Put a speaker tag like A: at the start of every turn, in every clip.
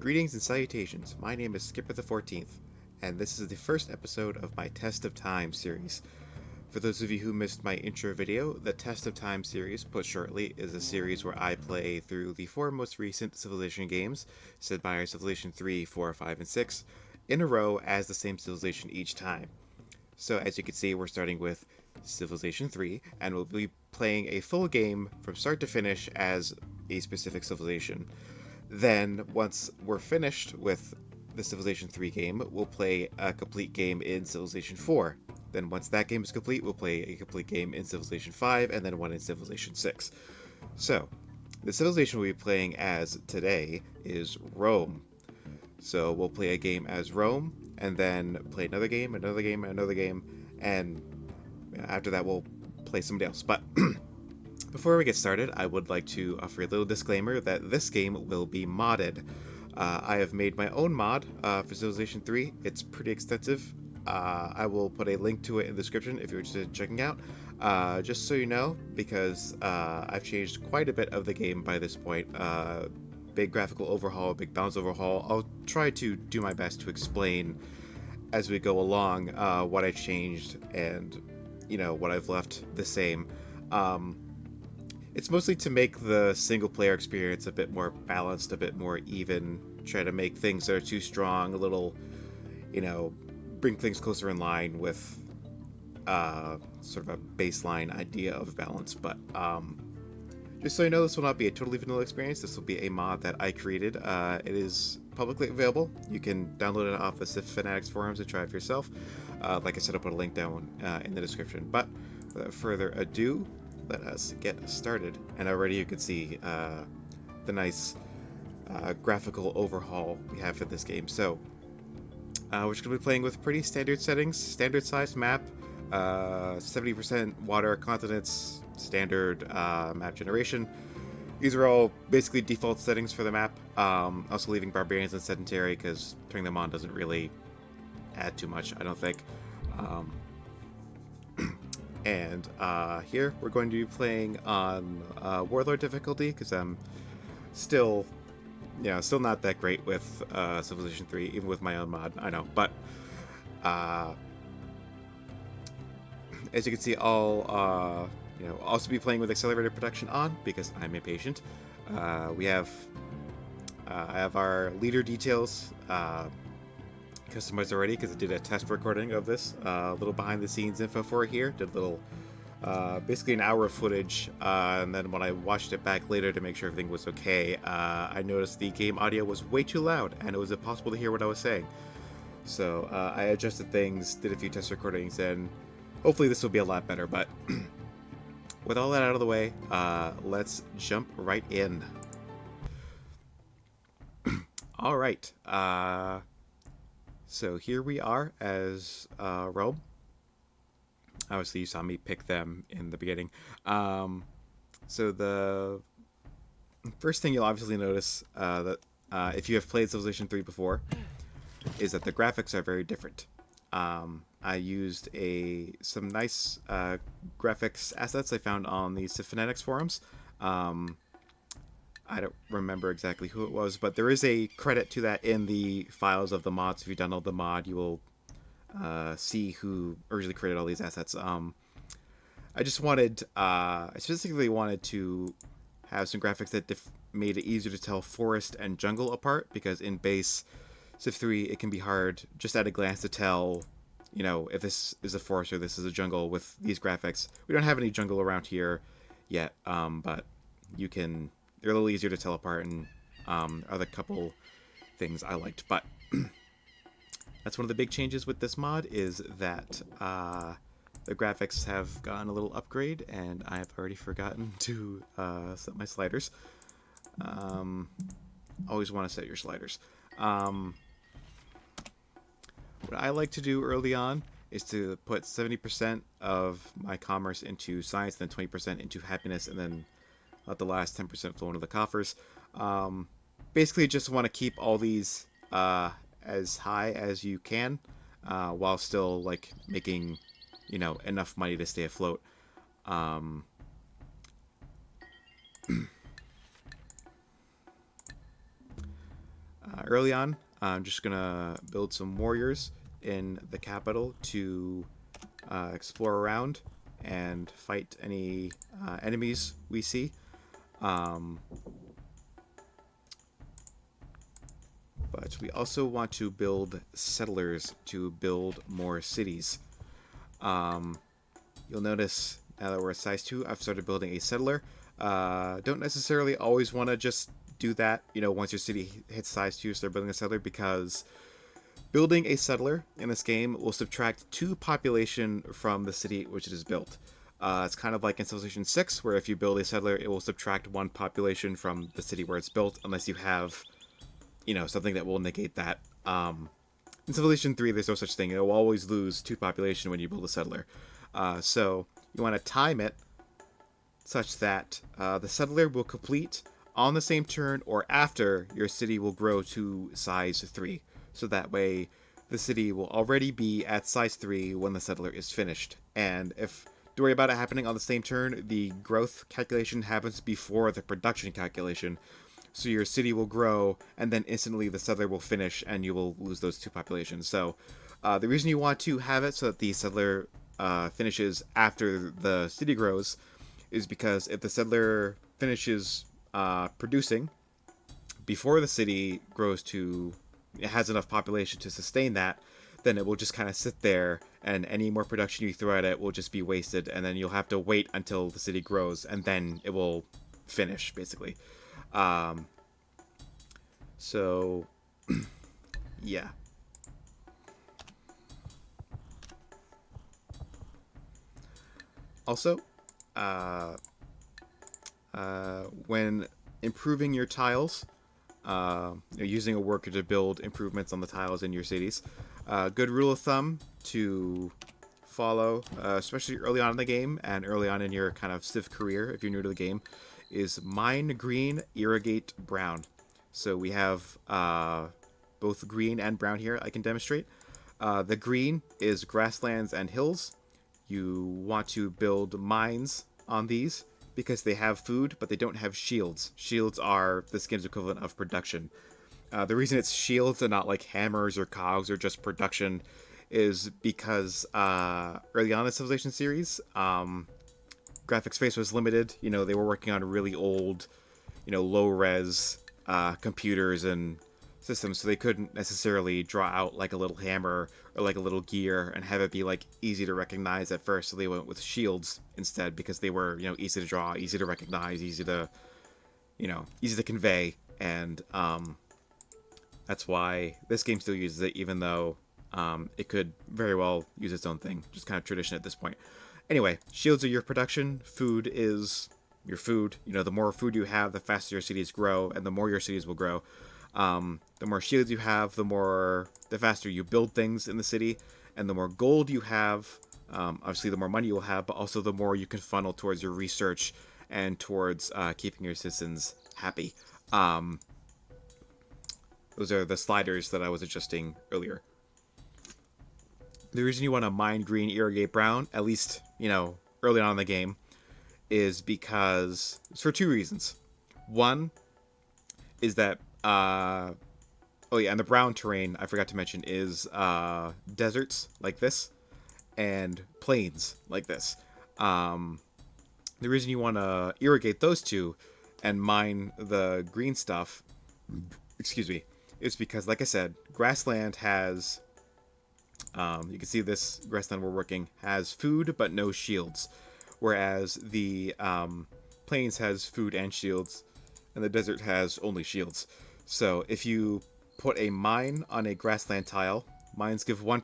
A: Greetings and salutations. My name is Skipper the 14th, and this is the first episode of my Test of Time series. For those of you who missed my intro video, the Test of Time series, put shortly, is a series where I play through the four most recent Civilization games, Sid Meier's Civilization 3, 4, 5, and 6, in a row as the same civilization each time. So as you can see, we're starting with Civilization 3, and we'll be playing a full game from start to finish as a specific civilization. Then, once we're finished with the Civilization 3 game, we'll play a complete game in Civilization 4. Then, once that game is complete, we'll play a complete game in Civilization 5, and then one in Civilization 6. So, the civilization we'll be playing as today is Rome. So, we'll play a game as Rome, and then play another game, another game, another game, and after that, we'll play somebody else. But before we get started, I would like to offer a little disclaimer that this game will be modded. I have made my own mod for Civilization 3. It's pretty extensive. I will put a link to it in the description if you're interested in checking out. Just so you know, because I've changed quite a bit of the game by this point. Big graphical overhaul, big balance overhaul. I'll try to do my best to explain as we go along what I changed and, what I've left the same. It's mostly to make the single-player experience a bit more balanced, a bit more even, try to make things that are too strong a little, bring things closer in line with sort of a baseline idea of balance. But just so you know, this will not be a totally vanilla experience. This will be a mod that I created. It is publicly available. You can download it off the Sith Fanatics forums and try it for yourself. Like I said, I'll put a link down in the description. But without further ado, let us get started. And already you can see the nice graphical overhaul we have for this game. So we're just going to be playing with pretty standard settings, standard size map, 70% water, continents, standard map generation. These are all basically default settings for the map. Also leaving barbarians and sedentary because turning them on doesn't really add too much, I don't think. And here we're going to be playing on Warlord difficulty because I'm still not that great with Civilization 3, even with my own mod, I know. But as you can see, I'll also be playing with accelerated production on because I'm impatient. I have our leader details customized already because I did a test recording of this, little behind the scenes info for it here. Did a little basically an hour of footage, and then when I watched it back later to make sure everything was okay, I noticed the game audio was way too loud and it was impossible to hear what I was saying. So I adjusted things, did a few test recordings, and hopefully this will be a lot better. But with all that out of the way, let's jump right in. All right. So here we are as Rome. Obviously, you saw me pick them in the beginning. So the first thing you'll obviously notice that if you have played Civilization 3 before is that the graphics are very different. I used some nice graphics assets I found on the Sith Fanatics forums. I don't remember exactly who it was, but there is a credit to that in the files of the mods. If you download the mod, you will see who originally created all these assets. I specifically wanted to have some graphics that made it easier to tell forest and jungle apart, because in base Civ 3 it can be hard just at a glance to tell, if this is a forest or this is a jungle with these graphics. We don't have any jungle around here yet, but they're a little easier to tell apart, and are the couple things I liked. But that's one of the big changes with this mod, is that the graphics have gotten a little upgrade, and I have already forgotten to set my sliders. Always want to set your sliders. What I like to do early on is to put 70% of my commerce into science, then 20% into happiness, and then let the last 10% flow into the coffers. Basically, just want to keep all these as high as you can, while still making enough money to stay afloat. Early on, I'm just gonna build some warriors in the capital to explore around and fight any enemies we see. Um, but we also want to build settlers to build more cities. Um, you'll notice now that we're at size 2, I've started building a settler. Don't necessarily always want to just do that, once your city hits size 2, start building a settler, because building a settler in this game will subtract 2 population from the city which it is built. It's kind of like in Civilization 6, where if you build a settler, it will subtract 1 population from the city where it's built, unless you have, something that will negate that. In Civilization 3, there's no such thing. It will always lose 2 population when you build a settler. So you want to time it such that the settler will complete on the same turn or after your city will grow to size 3. So that way the city will already be at size 3 when the settler is finished. And if don't worry about it happening on the same turn, the growth calculation happens before the production calculation. So your city will grow, and then instantly the settler will finish, and you will lose those 2 populations. So the reason you want to have it so that the settler finishes after the city grows is because if the settler finishes producing before the city grows to, it has enough population to sustain that, then it will just kind of sit there, and any more production you throw at it will just be wasted, and then you'll have to wait until the city grows, and then it will finish, basically. Um, so, yeah. Also, uh, when improving your tiles, using a worker to build improvements on the tiles in your cities. Good rule of thumb to follow, especially early on in the game and early on in your kind of civ career, if you're new to the game, is mine green, irrigate brown. So we have both green and brown here I can demonstrate. The green is grasslands and hills. You want to build mines on these because they have food, but they don't have shields. Shields are the skin's equivalent of production. The reason it's shields and not like hammers or cogs or just production is because early on in the Civilization series, graphics space was limited. They were working on really old, low res computers and systems, so they couldn't necessarily draw out like a little hammer or like a little gear and have it be like easy to recognize at first. So they went with shields instead because they were easy to draw, easy to recognize, easy to convey, and that's why this game still uses it, even though it could very well use its own thing. Just kind of tradition at this point. Anyway, shields are your production. Food is your food. The more food you have, the faster your cities grow, and the more your cities will grow. The more shields you have, the faster you build things in the city, and the more gold you have, obviously the more money you'll have, but also the more you can funnel towards your research and towards keeping your citizens happy. Those are the sliders that I was adjusting earlier. The reason you want to mine green, irrigate brown, at least, early on in the game, is because it's for 2 reasons. One is that oh yeah, and the brown terrain I forgot to mention is deserts like this and plains like this. The reason you want to irrigate those 2 and mine the green stuff, excuse me, is because, like I said, grassland has, you can see this grassland we're working has food but no shields, whereas the plains has food and shields, and the desert has only shields. So if you put a mine on a grassland tile, mines give 1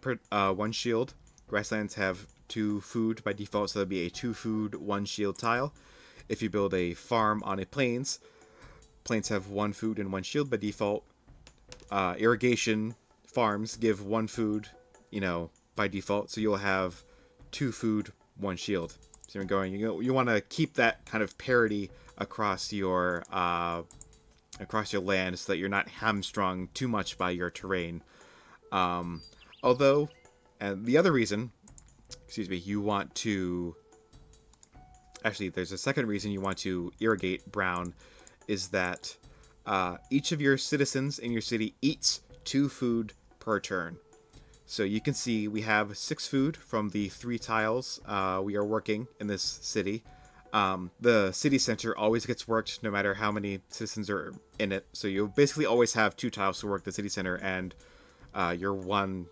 A: shield. Grasslands have 2 food by default, so that'd be a 2 food, 1 shield tile. If you build a farm on a plains, plains have 1 food and 1 shield by default. Irrigation farms give 1 food, by default, so you'll have 2 food, 1 shield. So you're going, you want to keep that kind of parity across your land so that you're not hamstrung too much by your terrain. Although, and the other reason, you want to, actually, there's a second reason you want to irrigate brown, is that Each of your citizens in your city eats 2 food per turn. So you can see we have 6 food from the 3 tiles we are working in this city. The city center always gets worked no matter how many citizens are in it. So you basically always have 2 tiles to work the city center and your 1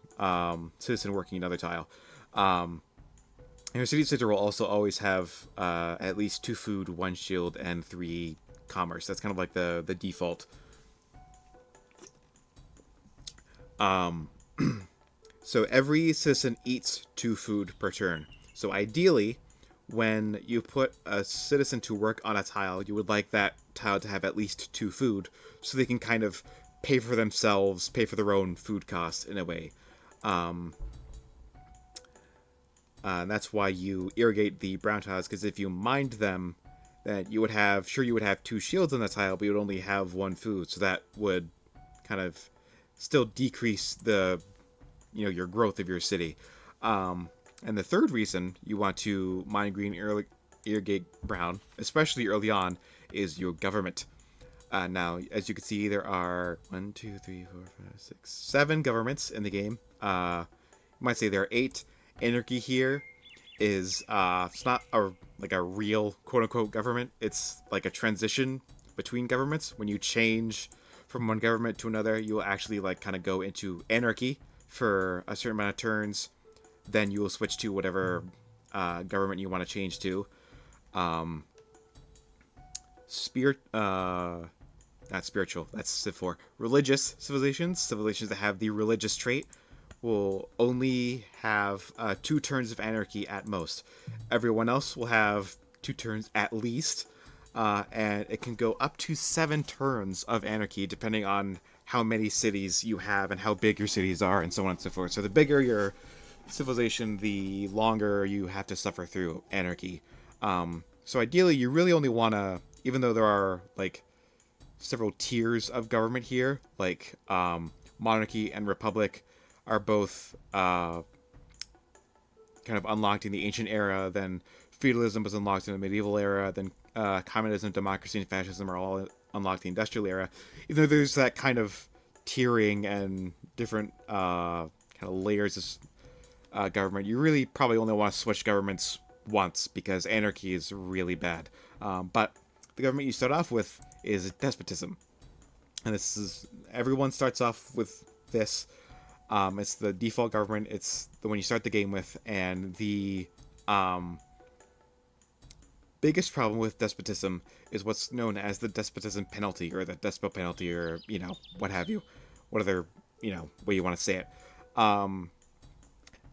A: citizen working another tile. And your city center will also always have at least 2 food, 1 shield, and 3 commerce. That's kind of like the default. So every citizen eats 2 food per turn. So ideally, when you put a citizen to work on a tile, you would like that tile to have at least 2 food, so they can kind of pay for themselves, pay for their own food costs in a way. Um, and that's why you irrigate the brown tiles, because if you mined them, then you would have 2 shields on the tile, but you would only have 1 food, so that would kind of still decrease the your growth of your city. And the third reason you want to mine green, irrigate brown, especially early on, is your government. Now, as you can see, there are 1, 2, 3, 4, 5, 6, 7 governments in the game. You might say there are 8. Anarchy here is it's not a real quote unquote government. It's like a transition between governments. When you change from one government to another, you will actually like kind of go into anarchy for a certain amount of turns. Then you will switch to whatever government you want to change to. Spirit, not spiritual. That's Civ 4. Religious civilizations that have the religious trait, will only have 2 turns of anarchy at most. Everyone else will have 2 turns at least, and it can go up to 7 turns of anarchy depending on how many cities you have and how big your cities are, and so on and so forth. So the bigger your civilization, the longer you have to suffer through anarchy. So ideally, you really only want to, even though there are like several tiers of government here, like monarchy and republic are both kind of unlocked in the ancient era, then feudalism was unlocked in the medieval era, then communism, democracy, and fascism are all unlocked in the industrial era. Even though there's that kind of tiering and different kind of layers of government, you really probably only want to switch governments once because anarchy is really bad. But the government you start off with is despotism. And this is, everyone starts off with this. It's the default government. It's the one you start the game with, and the biggest problem with despotism is what's known as the despotism penalty, or the despot penalty, or what have you, what other way you want to say it.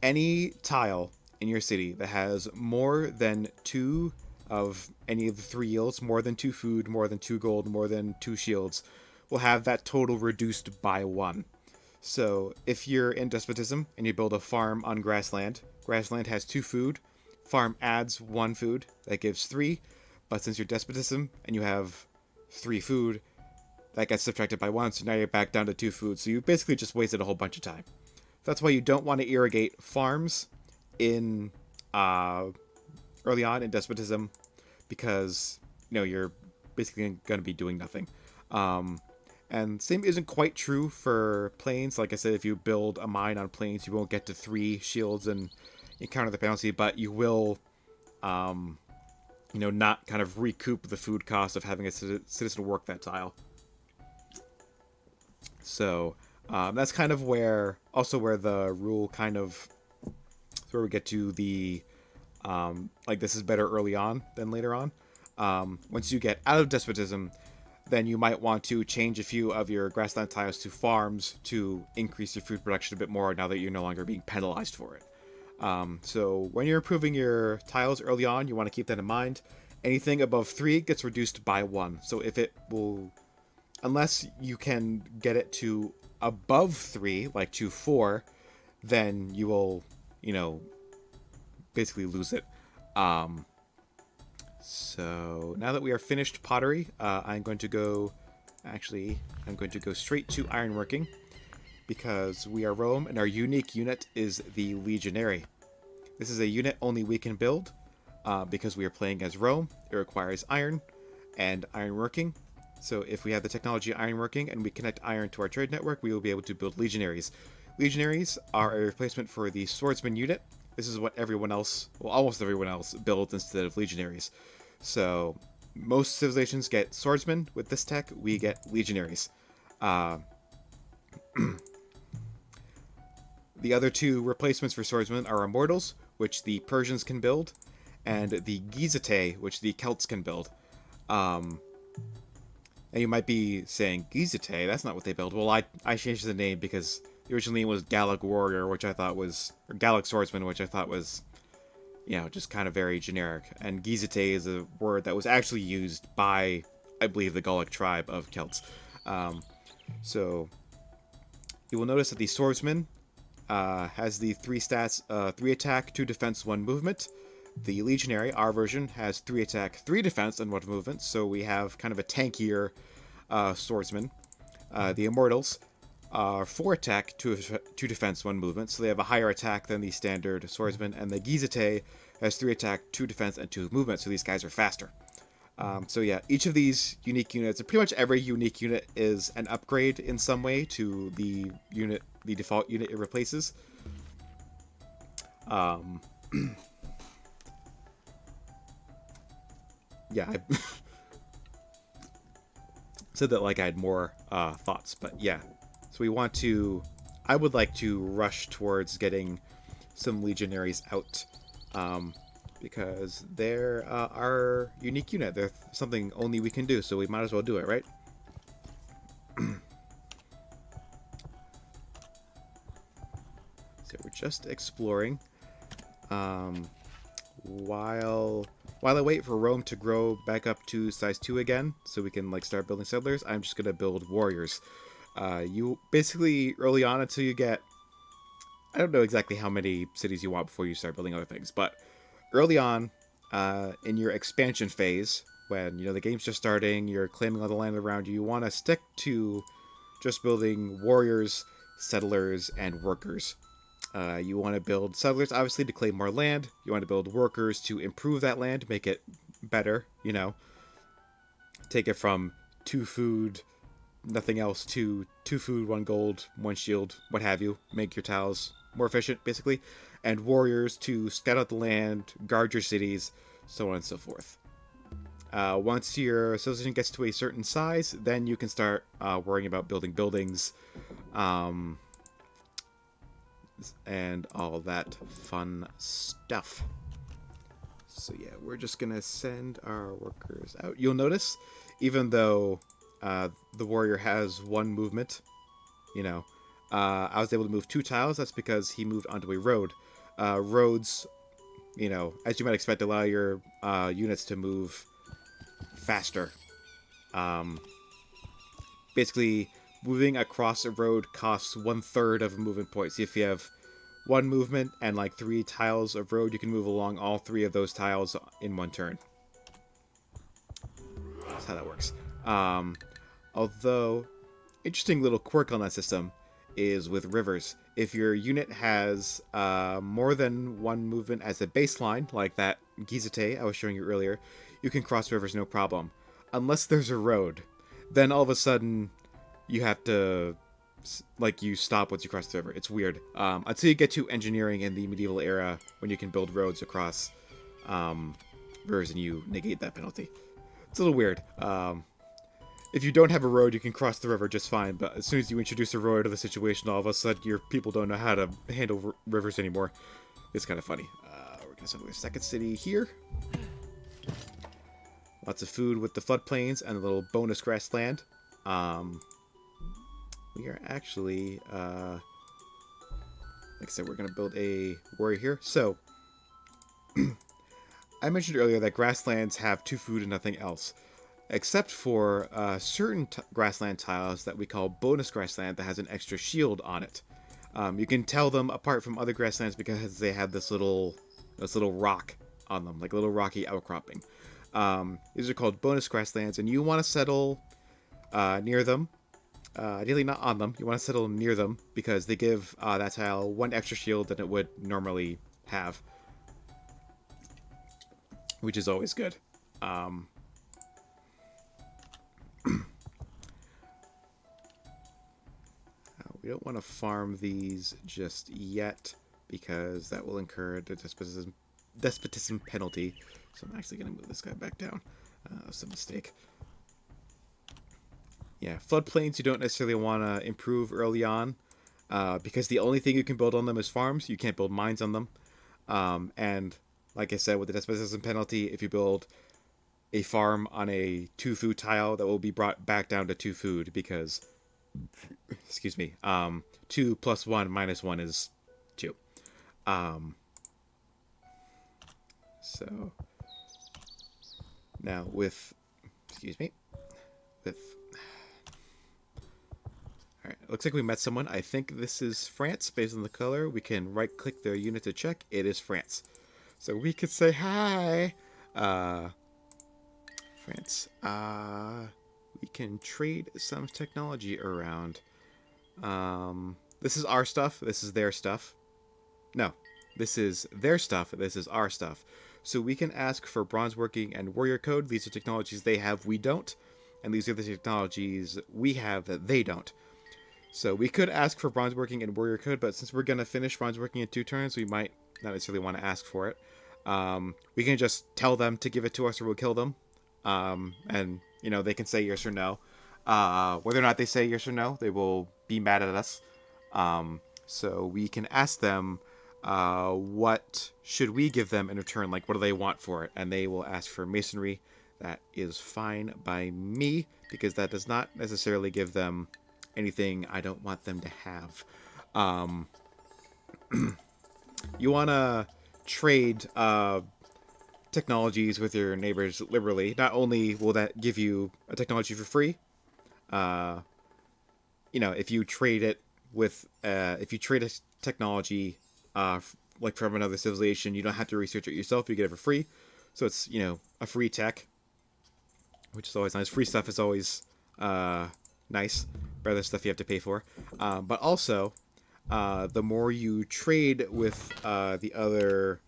A: Any tile in your city that has more than 2 of any of the 3 yields, more than 2 food, more than 2 gold, more than 2 shields, will have that total reduced by 1. So if you're in despotism and you build a farm on grassland, grassland has 2 food, farm adds 1 food, that gives 3, but since you're despotism and you have 3 food, that gets subtracted by 1, so now you're back down to 2 food, so you basically just wasted a whole bunch of time. That's why you don't want to irrigate farms in early on in despotism, because you're basically going to be doing nothing. And same isn't quite true for plains. Like I said, if you build a mine on plains, you won't get to 3 shields and encounter the penalty, but you will, not kind of recoup the food cost of having a citizen work that tile. So that's kind of where the rule kind of, where we get to the, like this is better early on than later on. Once you get out of despotism, then you might want to change a few of your grassland tiles to farms to increase your food production a bit more now that you're no longer being penalized for it. So when you're improving your tiles early on, you want to keep that in mind. Anything above 3 gets reduced by 1. So if it will, unless you can get it to above 3, like to 4, then you will, basically lose it. So now that we are finished pottery, I'm going to go straight to ironworking, because we are Rome and our unique unit is the Legionary. This is a unit only we can build because we are playing as Rome. It requires iron and ironworking. So if we have the technology of iron working and we connect iron to our trade network, we will be able to build legionaries. Legionaries are a replacement for the swordsman unit. This is what everyone else, well, almost everyone else, builds instead of legionaries. So most civilizations get swordsmen. With this tech, we get legionaries. Uh, the other two replacements for swordsmen are immortals, which the Persians can build, and the Gizate, which the Celts can build. Um, and you might be saying, Gizate, that's not what they build. Well, I changed the name because the original name was Gallic Warrior, which I thought was, or Gallic Swordsman, which I thought was, just kind of very generic. And Gizate is a word that was actually used by, I believe, the Gallic tribe of Celts. Um, so you will notice that the Swordsman has the 3 stats, 3 attack, 2 defense, 1 movement. The Legionary, our version, has 3 attack, 3 defense, and 1 movement, so we have kind of a tankier swordsman. The Immortals are 4 attack, 2 defense, 1 movement, so they have a higher attack than the standard swordsman, and the Gizate has 3 attack, 2 defense, and 2 movement, so these guys are faster. So yeah, each of these unique units, and pretty much every unique unit is an upgrade in some way to the default unit it replaces. Yeah, I said that like I had more thoughts, but yeah. So I would like to rush towards getting some legionaries out, because they're our unique unit. They're something only we can do, so we might as well do it, right? So we're just exploring. While I wait for Rome to grow back up to size 2 again, so we can like start building settlers, I'm just gonna build warriors. You basically early on until you get, I don't know exactly how many cities you want before you start building other things, but early on, in your expansion phase, when the game's just starting, you're claiming all the land around you, you want to stick to just building warriors, settlers, and workers. You want to build settlers, obviously, to claim more land. You want to build workers to improve that land, make it better, take it from 2 food, nothing else, to 2 food, 1 gold, 1 shield, what have you. Make your tiles more efficient, basically. And warriors to scout out the land, guard your cities, so on and so forth. Once your civilization gets to a certain size, then you can start worrying about building buildings, and all that fun stuff. So yeah, we're just gonna send our workers out. You'll notice, even though the warrior has 1 movement, I was able to move 2 tiles. That's because he moved onto a road. Roads, as you might expect, allow your units to move faster. Basically, moving across a road costs 1/3 of a movement point. So if you have 1 movement and like 3 tiles of road, you can move along all 3 of those tiles in 1 turn. That's how that works. Although, interesting little quirk on that system is with rivers. If your unit has more than 1 movement as a baseline, like that Gizate I was showing you earlier, you can cross rivers no problem. Unless there's a road, then all of a sudden you have to, you stop once you cross the river. It's weird. Until you get to engineering in the medieval era, when you can build roads across rivers and you negate that penalty. It's a little weird. If you don't have a road, you can cross the river just fine, but as soon as you introduce a road to the situation, all of a sudden your people don't know how to handle rivers anymore. It's kind of funny. We're going to settle a second city here. Lots of food with the floodplains and a little bonus grassland. We are actually, like I said, we're going to build a warrior here. So, I mentioned earlier that grasslands have 2 food and nothing else. Except for certain grassland tiles that we call bonus grassland that has an extra shield on it. You can tell them apart from other grasslands because they have this little rock on them, like a little rocky outcropping. These are called bonus grasslands, and you want to settle near them. Ideally not on them. You want to settle near them because they give that tile 1 extra shield than it would normally have, which is always good. we don't want to farm these just yet because that will incur the despotism penalty. So I'm actually going to move this guy back down. That's a mistake. Yeah, floodplains you don't necessarily want to improve early on because the only thing you can build on them is farms. You can't build mines on them. And like I said, with the despotism penalty, if you build a farm on a 2 food tile, that will be brought back down to 2 food because, excuse me, 2 plus 1 minus 1 is 2. Um, so now with, excuse me, with, all right, looks like we met someone. I think this is France based on the color. We can right click their unit to check. It is France. So we could say hi. France. We can trade some technology around. This is our stuff. This is their stuff. No, this is their stuff. This is our stuff. So we can ask for bronze working and warrior code. These are technologies they have, we don't. And these are the technologies we have that they don't. So we could ask for bronze working and warrior code, but since we're going to finish bronze working in 2 turns, we might not necessarily want to ask for it. We can just tell them to give it to us or we'll kill them. And, you know, they can say yes or no. Whether or not they say yes or no, they will be mad at us. So we can ask them, what should we give them in return? Like, what do they want for it? And they will ask for masonry. That is fine by me, because that does not necessarily give them anything I don't want them to have. You want to trade technologies with your neighbors liberally. Not only will that give you a technology for free, you know, if you trade it with, if you trade a technology, like from another civilization, you don't have to research it yourself. You get it for free. So it's, you know, a free tech, which is always nice. Free stuff is always nice. Better than stuff you have to pay for. But also, the more you trade with the other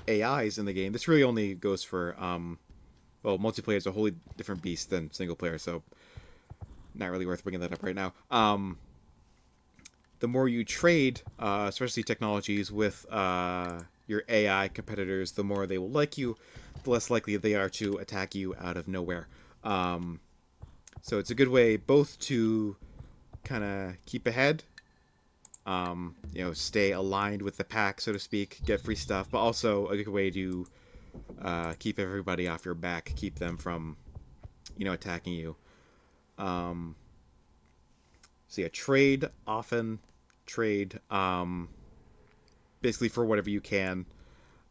A: AIs in the game, this really only goes for, well, multiplayer is a wholly different beast than single player, so not really worth bringing that up right now. The more you trade, especially technologies with your AI competitors, the more they will like you, the less likely they are to attack you out of nowhere. So it's a good way both to kind of keep ahead, you know, stay aligned with the pack, so to speak, get free stuff, but also a good way to keep everybody off your back, keep them from, you know, attacking you. So yeah, trade often, trade basically for whatever you can.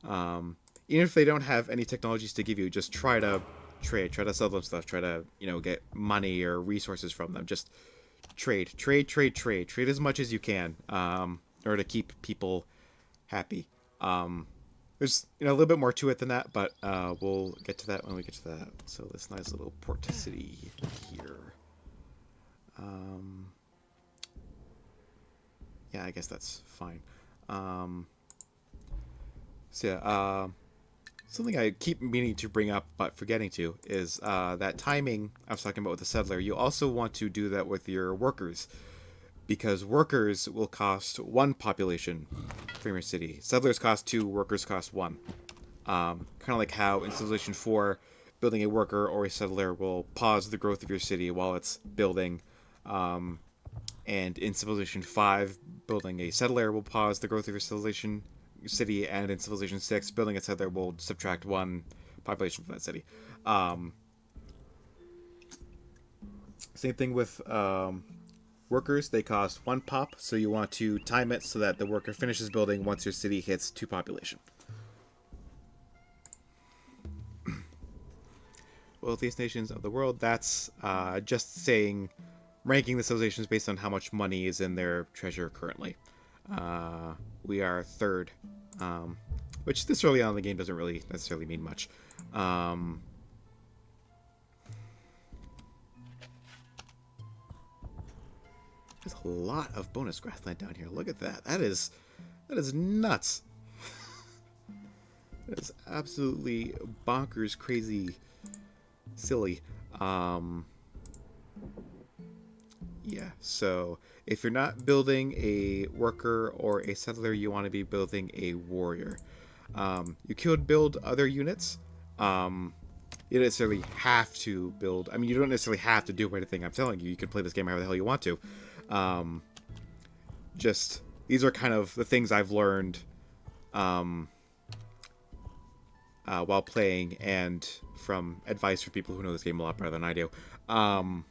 A: Even if they don't have any technologies to give you, just try to trade, try to sell them stuff, try to, you know, get money or resources from them. Just trade as much as you can, in order to keep people happy. There's, you know, a little bit more to it than that, but we'll get to that when we get to that. So this nice little port city here. Yeah, I guess that's fine. So yeah, something I keep meaning to bring up but forgetting to is that timing I was talking about with the settler. You also want to do that with your workers, because workers will cost 1 population from your city. Settlers cost 2, workers cost 1. Kind of like how in Civilization 4, building a worker or a settler will pause the growth of your city while it's building. And in Civilization 5, building a settler will pause the growth of your city, and in Civilization 6, building a settler will subtract 1 population from that city. Same thing with workers. They cost 1 pop, so you want to time it so that the worker finishes building once your city hits 2 population. Wealthiest nations of the world, that's just saying, ranking the civilizations based on how much money is in their treasure currently. We are 3rd, which this early on in the game doesn't really necessarily mean much. There's a lot of bonus grassland down here. Look at that. That is nuts. That is absolutely bonkers, crazy, silly. Yeah, so if you're not building a worker or a settler, you want to be building a warrior. You could build other units. Um, you don't necessarily have to build. I mean, you don't necessarily have to do anything I'm telling you. You can play this game however the hell you want to. Um, just these are kind of the things I've learned um, while playing, and from advice from people who know this game a lot better than I do. Um,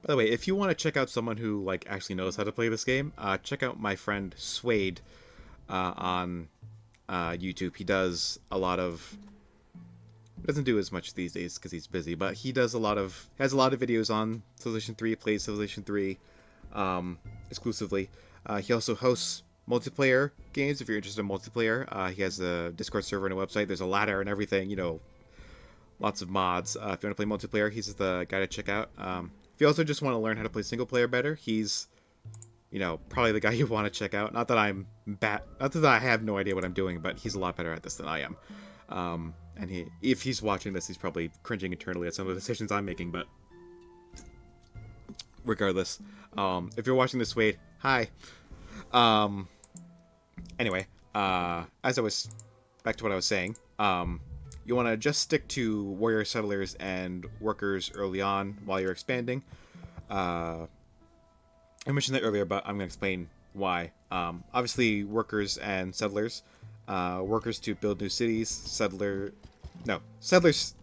A: by the way, if you want to check out someone who like actually knows how to play this game, check out my friend Suede on YouTube. He does a lot of doesn't do as much these days because he's busy, but he does has a lot of videos on Civilization 3, plays Civilization 3 exclusively. He also hosts multiplayer games if you're interested in multiplayer. He has a Discord server and a website. There's a ladder and everything, lots of mods. If you want to play multiplayer, he's the guy to check out. If you also just want to learn how to play single player better, he's probably the guy you want to check out. Not that not that I have no idea what I'm doing, but he's a lot better at this than I am. And if he's watching this, he's probably cringing internally at some of the decisions I'm making, but regardless, if you're watching this, Wade, hi. Anyway, as I was back to what I was saying, you want to just stick to warrior settlers and workers early on while you're expanding. I mentioned that earlier, but I'm going to explain why. Obviously, workers and settlers. Workers to build new cities, settlers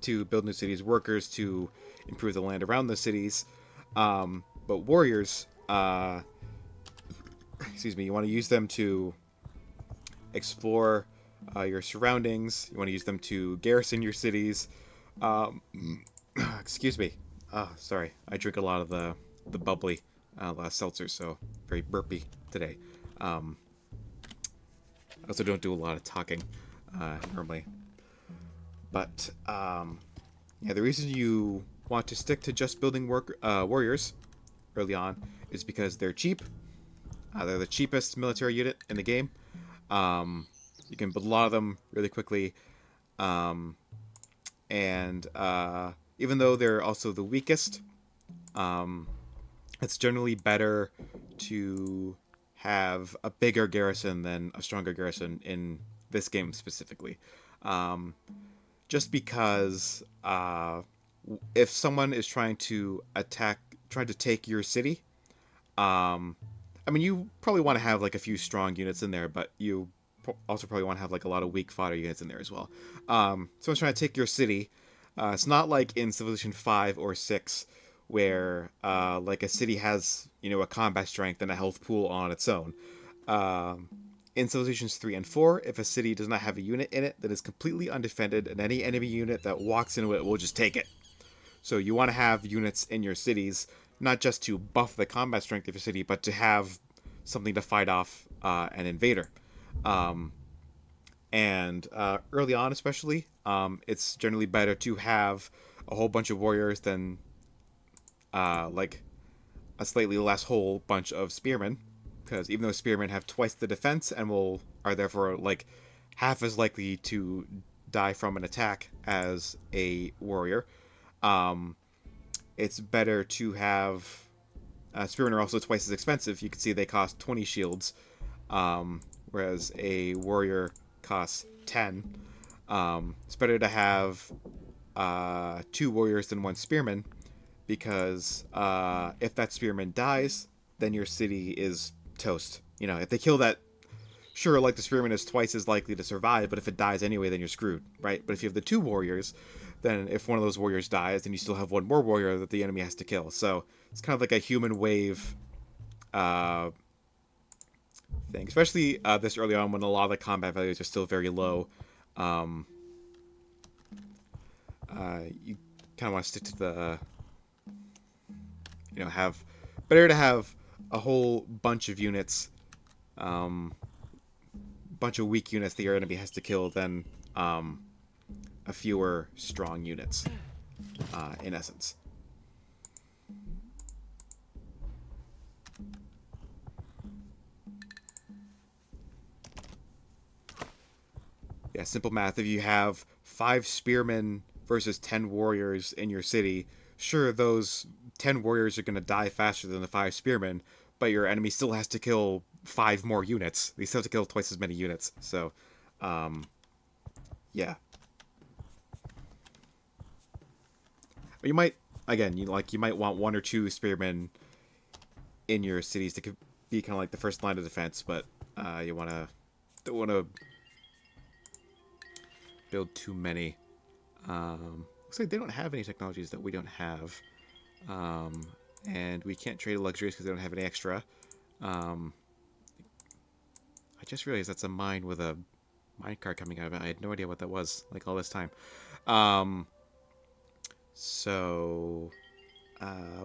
A: to build new cities, workers to improve the land around the cities. But warriors, you want to use them to explore your surroundings. You want to use them to garrison your cities. Excuse me. Sorry, I drink a lot of the bubbly seltzer, so very burpy today. I also don't do a lot of talking normally. But the reason you want to stick to just building warriors early on is because they're cheap. They're the cheapest military unit in the game. You can build a lot of them really quickly. And even though they're also the weakest, it's generally better to have a bigger garrison than a stronger garrison in this game specifically. Just because if someone is trying to take your city, I mean, you probably want to have like a few strong units in there, but you also probably want to have like a lot of weak fodder units in there as well. Someone's trying to take your city. It's not like in Civilization 5 or 6 where like a city has a combat strength and a health pool on its own. In Civilizations 3 and 4, if a city does not have a unit in it that is completely undefended, and any enemy unit that walks into it will just take it. So you want to have units in your cities, not just to buff the combat strength of your city, but to have something to fight off an invader. And early on especially, it's generally better to have a whole bunch of warriors than like a slightly less whole bunch of spearmen, because even though spearmen have twice the defense and are therefore like half as likely to die from an attack as a warrior, it's better to have spearmen are also twice as expensive. You can see they cost 20 shields, whereas a warrior costs 10. It's better to have 2 warriors than 1 spearman, because if that spearman dies, then your city is toast. If they kill that, sure, like the spearman is twice as likely to survive, but if it dies anyway, then you're screwed, right? But if you have the 2 warriors, then if one of those warriors dies, then you still have 1 more warrior that the enemy has to kill. So it's kind of like a human wave thing, especially this early on when a lot of the combat values are still very low. You kind of want to stick to the have better to have a whole bunch of units, bunch of weak units that your enemy has to kill than a fewer strong units, in essence. Yeah, simple math. If you have 5 spearmen versus 10 warriors in your city, sure, those 10 warriors are going to die faster than the 5 spearmen, but your enemy still has to kill 5 more units. They still have to kill twice as many units. So, yeah. You might, again, you might want 1 or 2 spearmen in your cities to be kind of like the first line of defense, but you don't want to build too many. Looks like they don't have any technologies that we don't have. And we can't trade luxuries because they don't have any extra. I just realized that's a mine with a minecart coming out of it. I had no idea what that was, like, all this time. So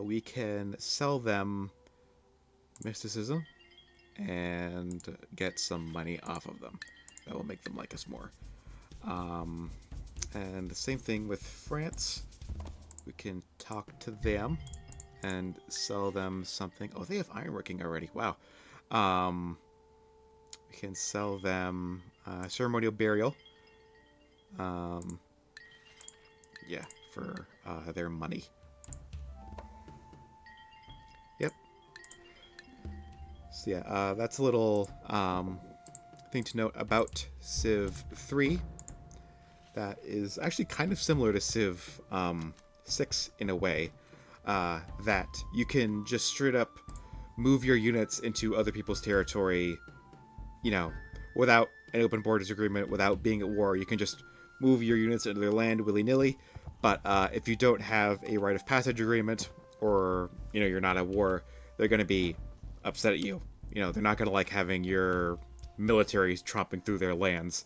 A: we can sell them mysticism and get some money off of them. That will make them like us more. And the same thing with France. We can talk to them and sell them something. Oh, they have ironworking already. Wow. We can sell them ceremonial burial. Yeah, for their money. Yep. So yeah, that's a little thing to note about Civ 3. That is actually kind of similar to Civ 6 in a way. That you can just straight up move your units into other people's territory, without an open borders agreement, without being at war. You can just move your units into their land willy-nilly. But if you don't have a rite of passage agreement, or you're not at war, they're going to be upset at you. They're not going to like having your militaries tromping through their lands.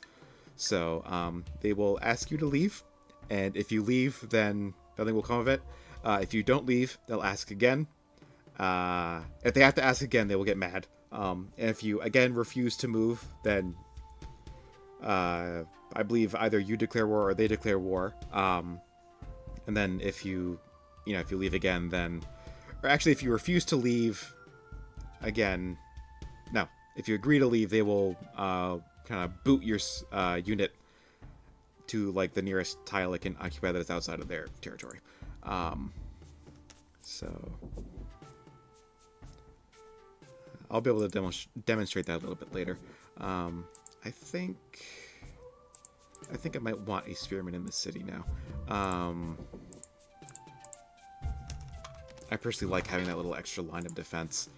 A: So they will ask you to leave, and if you leave, then nothing will come of it. If you don't leave, they'll ask again. If they have to ask again, they will get mad. And if you again refuse to move, then I believe either you declare war or they declare war. And then if you leave again, then, or actually if you refuse to leave again, no, if you agree to leave, they will kind of boot your unit to like the nearest tile it can occupy that is outside of their territory. So I'll be able to demonstrate that a little bit later. I think I might want a spearman in the city now. I personally like having that little extra line of defense.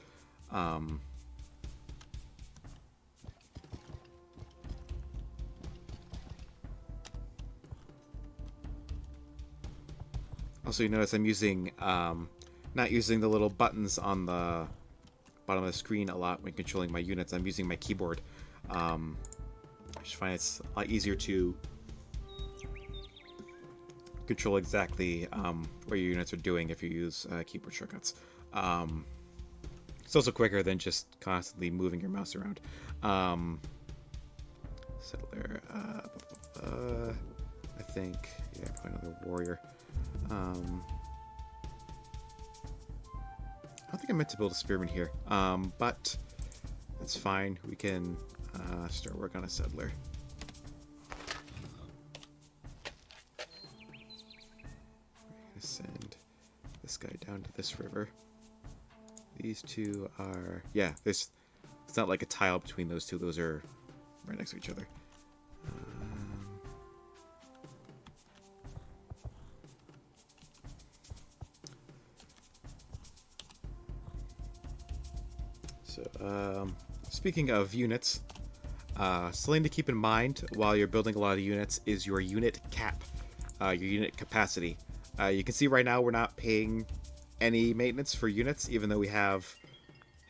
A: Also, you notice I'm using, not using the little buttons on the bottom of the screen a lot when controlling my units. I'm using my keyboard. I just find it's a lot easier to control exactly what your units are doing if you use keyboard shortcuts. It's also quicker than just constantly moving your mouse around. Settler, I think, yeah, probably another warrior. I don't think I meant to build a spearman here, but it's fine. We can start work on a settler. We're gonna send this guy down to this river. These two are, yeah, it's not like a tile between those two. Those are right next to each other. Speaking of units, something to keep in mind while you're building a lot of units is your unit cap, your unit capacity. You can see right now we're not paying any maintenance for units, even though we have,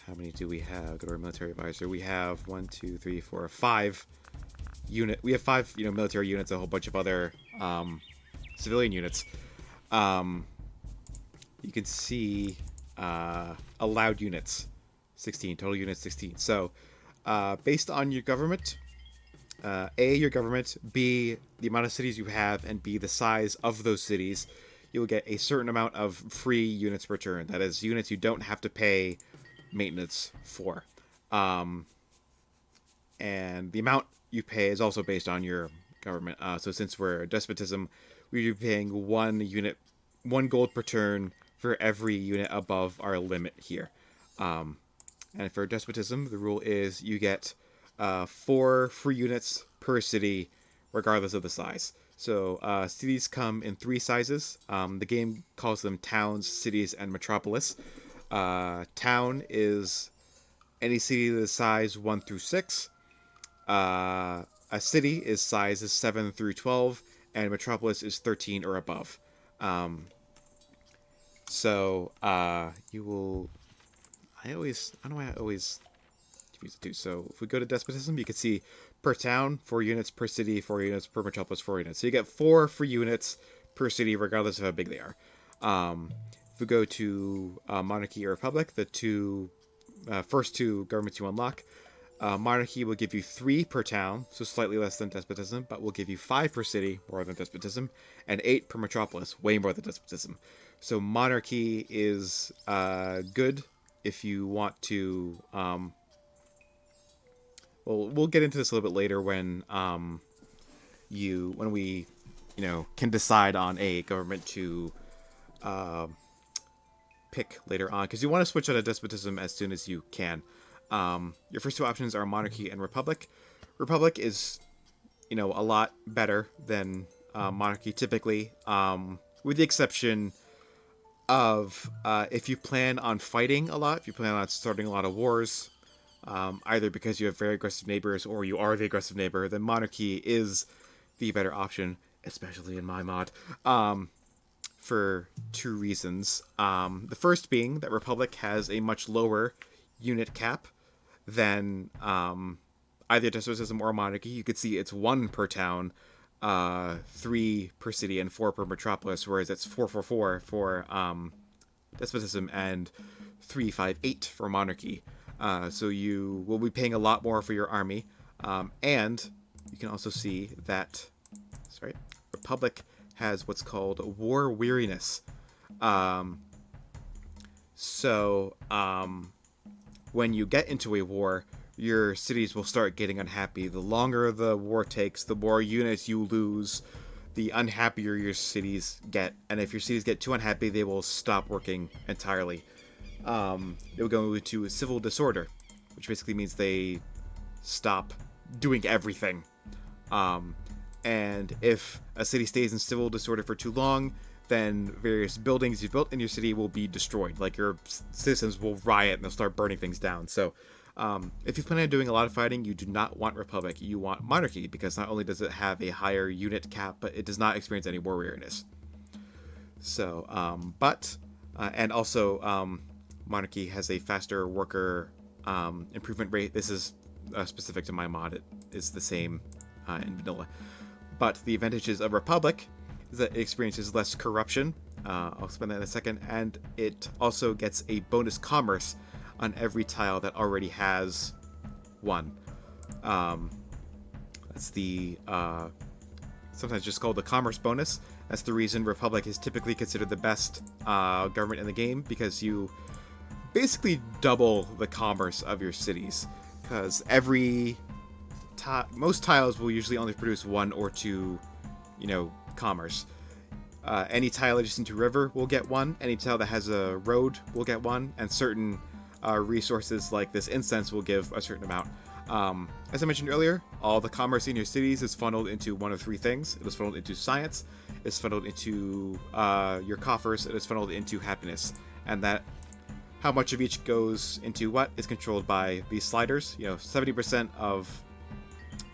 A: how many do we have? Go to our military advisor. We have 1, 2, 3, 4, 5 unit. We have 5, military units, a whole bunch of other civilian units. You can see allowed units. 16 total units, 16. So based on your government, A, your government, B, the amount of cities you have, and B, the size of those cities, you will get a certain amount of free units per turn. That is, units you don't have to pay maintenance for. And the amount you pay is also based on your government. So since we're a despotism, we're paying 1 gold per turn for every unit above our limit here. And for despotism, the rule is you get 4 free units per city, regardless of the size. So cities come in 3 sizes. The game calls them towns, cities, and metropolis. Town is any city that is size 1 through 6. A city is sizes 7 through 12, and metropolis is 13 or above. You will. I don't know why I always confuse the two. So if we go to despotism, you can see per town, 4 units, per city, 4 units, per metropolis, 4 units. So you get 4 free units per city, regardless of how big they are. If we go to monarchy or republic, the first 2 governments you unlock, monarchy will give you 3 per town, so slightly less than despotism, but will give you 5 per city, more than despotism, and 8 per metropolis, way more than despotism. So monarchy is good if you want to. We'll get into this a little bit later when we can decide on a government to pick later on, because you want to switch out of despotism as soon as you can. Your first 2 options are monarchy and republic. Republic is, a lot better than monarchy typically, with the exception of if you plan on fighting a lot, if you plan on starting a lot of wars, either because you have very aggressive neighbors or you are the aggressive neighbor, then monarchy is the better option, especially in my mod. For 2 reasons. The first being that Republic has a much lower unit cap than either despotism or monarchy. You could see it's 1 per town, 3 per city, and 4 per metropolis, whereas it's 4 for despotism and 358 for monarchy. So you will be paying a lot more for your army, and you can also see that Republic has what's called war weariness. When you get into a war, your cities will start getting unhappy. The longer the war takes, the more units you lose, the unhappier your cities get. And if your cities get too unhappy, they will stop working entirely. They will go into civil disorder, which basically means they stop doing everything. And if a city stays in civil disorder for too long, then various buildings you've built in your city will be destroyed. Like, your citizens will riot and they'll start burning things down. So if you plan on doing a lot of fighting, you do not want Republic. You want Monarchy, because not only does it have a higher unit cap, but it does not experience any war weariness. So, and also Monarchy has a faster worker improvement rate. This is specific to my mod. It is the same in vanilla. But the advantages of Republic is that it experiences less corruption. I'll explain that in a second. And it also gets a bonus commerce on every tile that already has 1. That's the sometimes just called the commerce bonus. That's the reason Republic is typically considered the best government in the game, because you basically double the commerce of your cities. Because most tiles will usually only produce 1 or 2, commerce. Any tile adjacent to a river will get 1. Any tile that has a road will get 1, and certain resources like this incense will give a certain amount. As I mentioned earlier, all the commerce in your cities is funneled into one of 3 things. It is funneled into science, it's funneled into your coffers, it is funneled into happiness. And that how much of each goes into what is controlled by these sliders. 70% of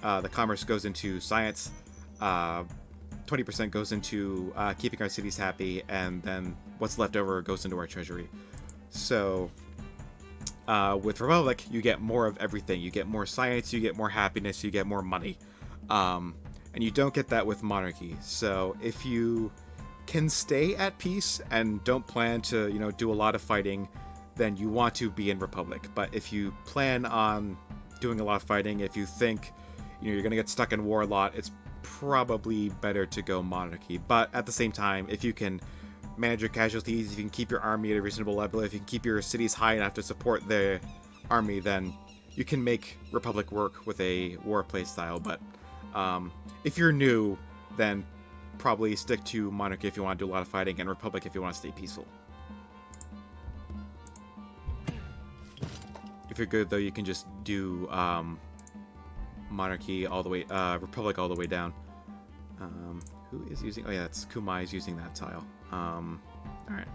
A: the commerce goes into science, 20% goes into keeping our cities happy, and then what's left over goes into our treasury. So with Republic, you get more of everything. You get more science, you get more happiness, you get more money. And you don't get that with Monarchy. So if you can stay at peace and don't plan to, do a lot of fighting, then you want to be in Republic. But if you plan on doing a lot of fighting, if you think you're going to get stuck in war a lot, it's probably better to go Monarchy. But at the same time, if you can manage your casualties, if you can keep your army at a reasonable level, if you can keep your cities high enough to support the army, then you can make Republic work with a war playstyle. But if you're new, then probably stick to Monarchy if you want to do a lot of fighting, and Republic if you want to stay peaceful. If you're good though, you can just do monarchy all the way, republic all the way down. Who is using? Oh yeah, it's Kumai is using that tile. All right.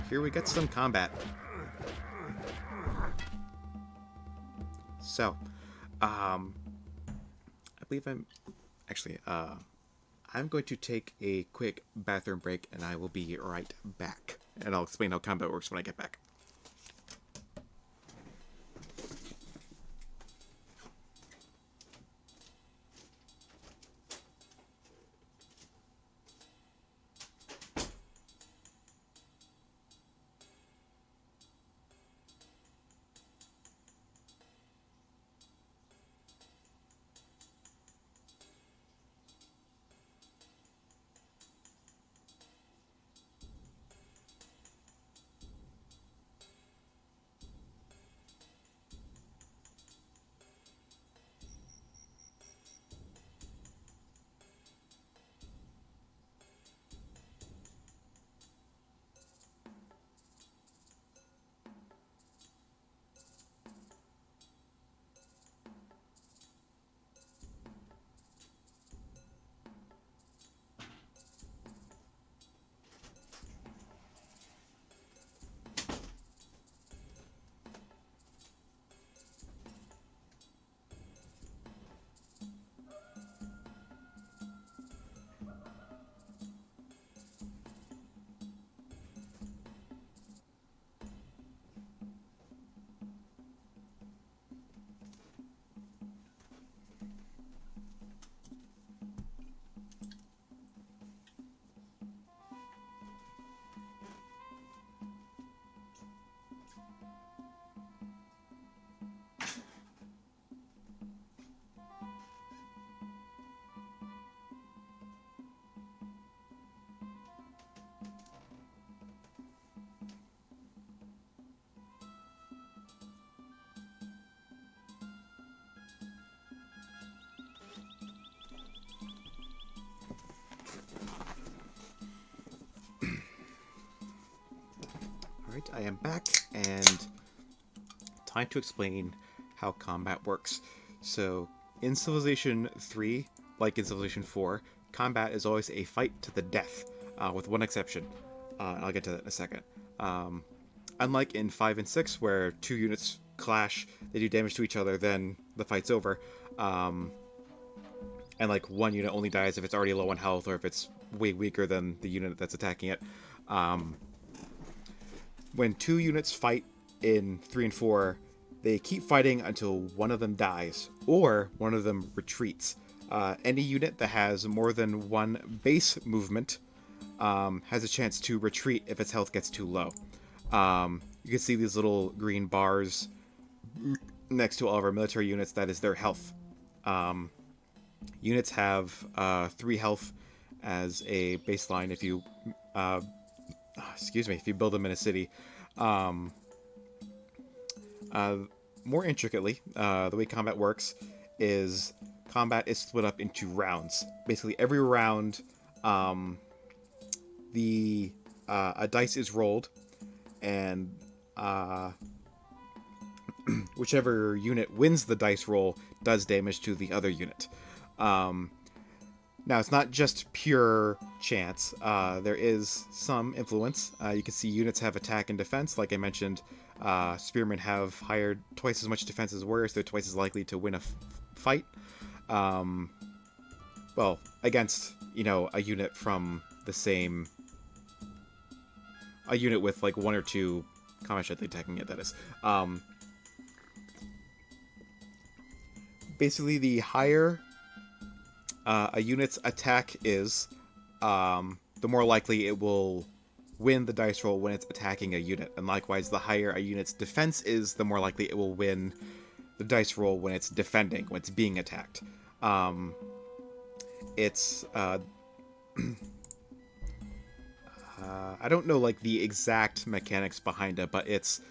A: Here we get some combat. So, I believe I'm actually I'm going to take a quick bathroom break and I will be right back. And I'll explain how combat works when I get back. Alright, I am back, and time to explain how combat works. So, in Civilization 3, like in Civilization 4, combat is always a fight to the death, with one exception. I'll get to that in a second. Unlike in 5 and 6, where two units clash, they do damage to each other, then the fight's over. And like one unit only dies if it's already low on health or if it's way weaker than the unit that's attacking it. When two units fight in 3 and 4, they keep fighting until one of them dies or one of them retreats. Any unit that has more than one base movement has a chance to retreat if its health gets too low. You can see these little green bars next to all of our military units. That is their health. Units have 3 health as a baseline if you if you build them in a city. More intricately, the way combat works is combat is split up into rounds. Basically, every round, a dice is rolled, and whichever unit wins the dice roll does damage to the other unit. Now, it's not just pure chance. There is some influence. You can see units have attack and defense. Like I mentioned, spearmen have twice as much defense as warriors. They're twice as likely to win a fight. Well, against, a unit from the same... A unit with, like, 1 or 2 combat strength attacking it, that is. Basically, the higher a unit's attack is, the more likely it will win the dice roll when it's attacking a unit. And likewise, the higher a unit's defense is, the more likely it will win the dice roll when it's defending, when it's being attacked. It's I don't know like the exact mechanics behind it, but it's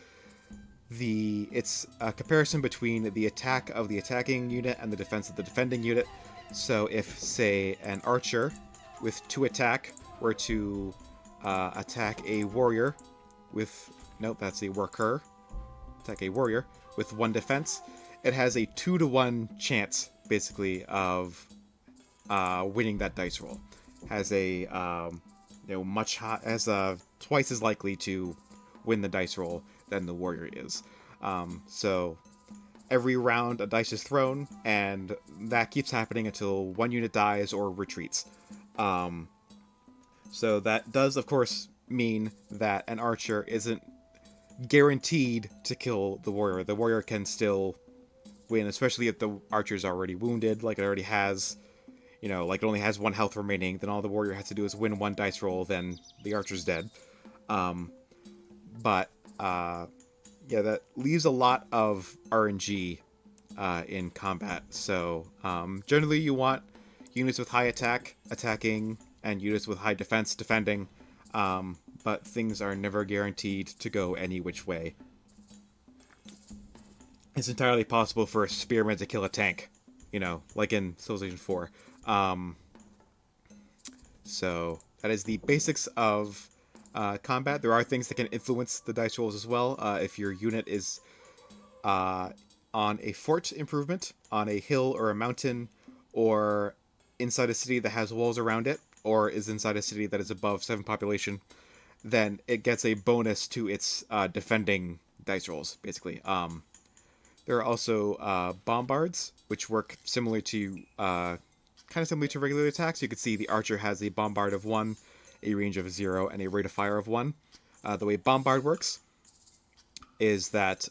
A: a comparison between the attack of the attacking unit and the defense of the defending unit. So if, say, an archer with 2 attack were to attack a warrior with... Nope, that's a worker. Attack a warrior with 1 defense, it has a 2-to-1 chance, basically, of winning that dice roll. Has a twice as likely to win the dice roll than the warrior is. So every round a dice is thrown, and that keeps happening until 1 unit dies or retreats. So that does, of course, mean that an archer isn't guaranteed to kill the warrior. The warrior can still win, especially if the archer's already wounded, like it already has, like it only has 1 health remaining, then all the warrior has to do is win 1 dice roll, then the archer's dead. But yeah, that leaves a lot of RNG in combat. So generally you want units with high attack attacking and units with high defense defending, but things are never guaranteed to go any which way. It's entirely possible for a spearman to kill a tank, like in Civilization 4. So that is the basics of combat. There are things that can influence the dice rolls as well. If your unit is on a fort improvement, on a hill or a mountain, or inside a city that has walls around it, or is inside a city that is above 7 population, then it gets a bonus to its defending dice rolls, basically. There are also bombards, which work similar to kind of similar to regular attacks. You can see the archer has a bombard of 1, a range of 0, and a rate of fire of 1. The way bombard works is that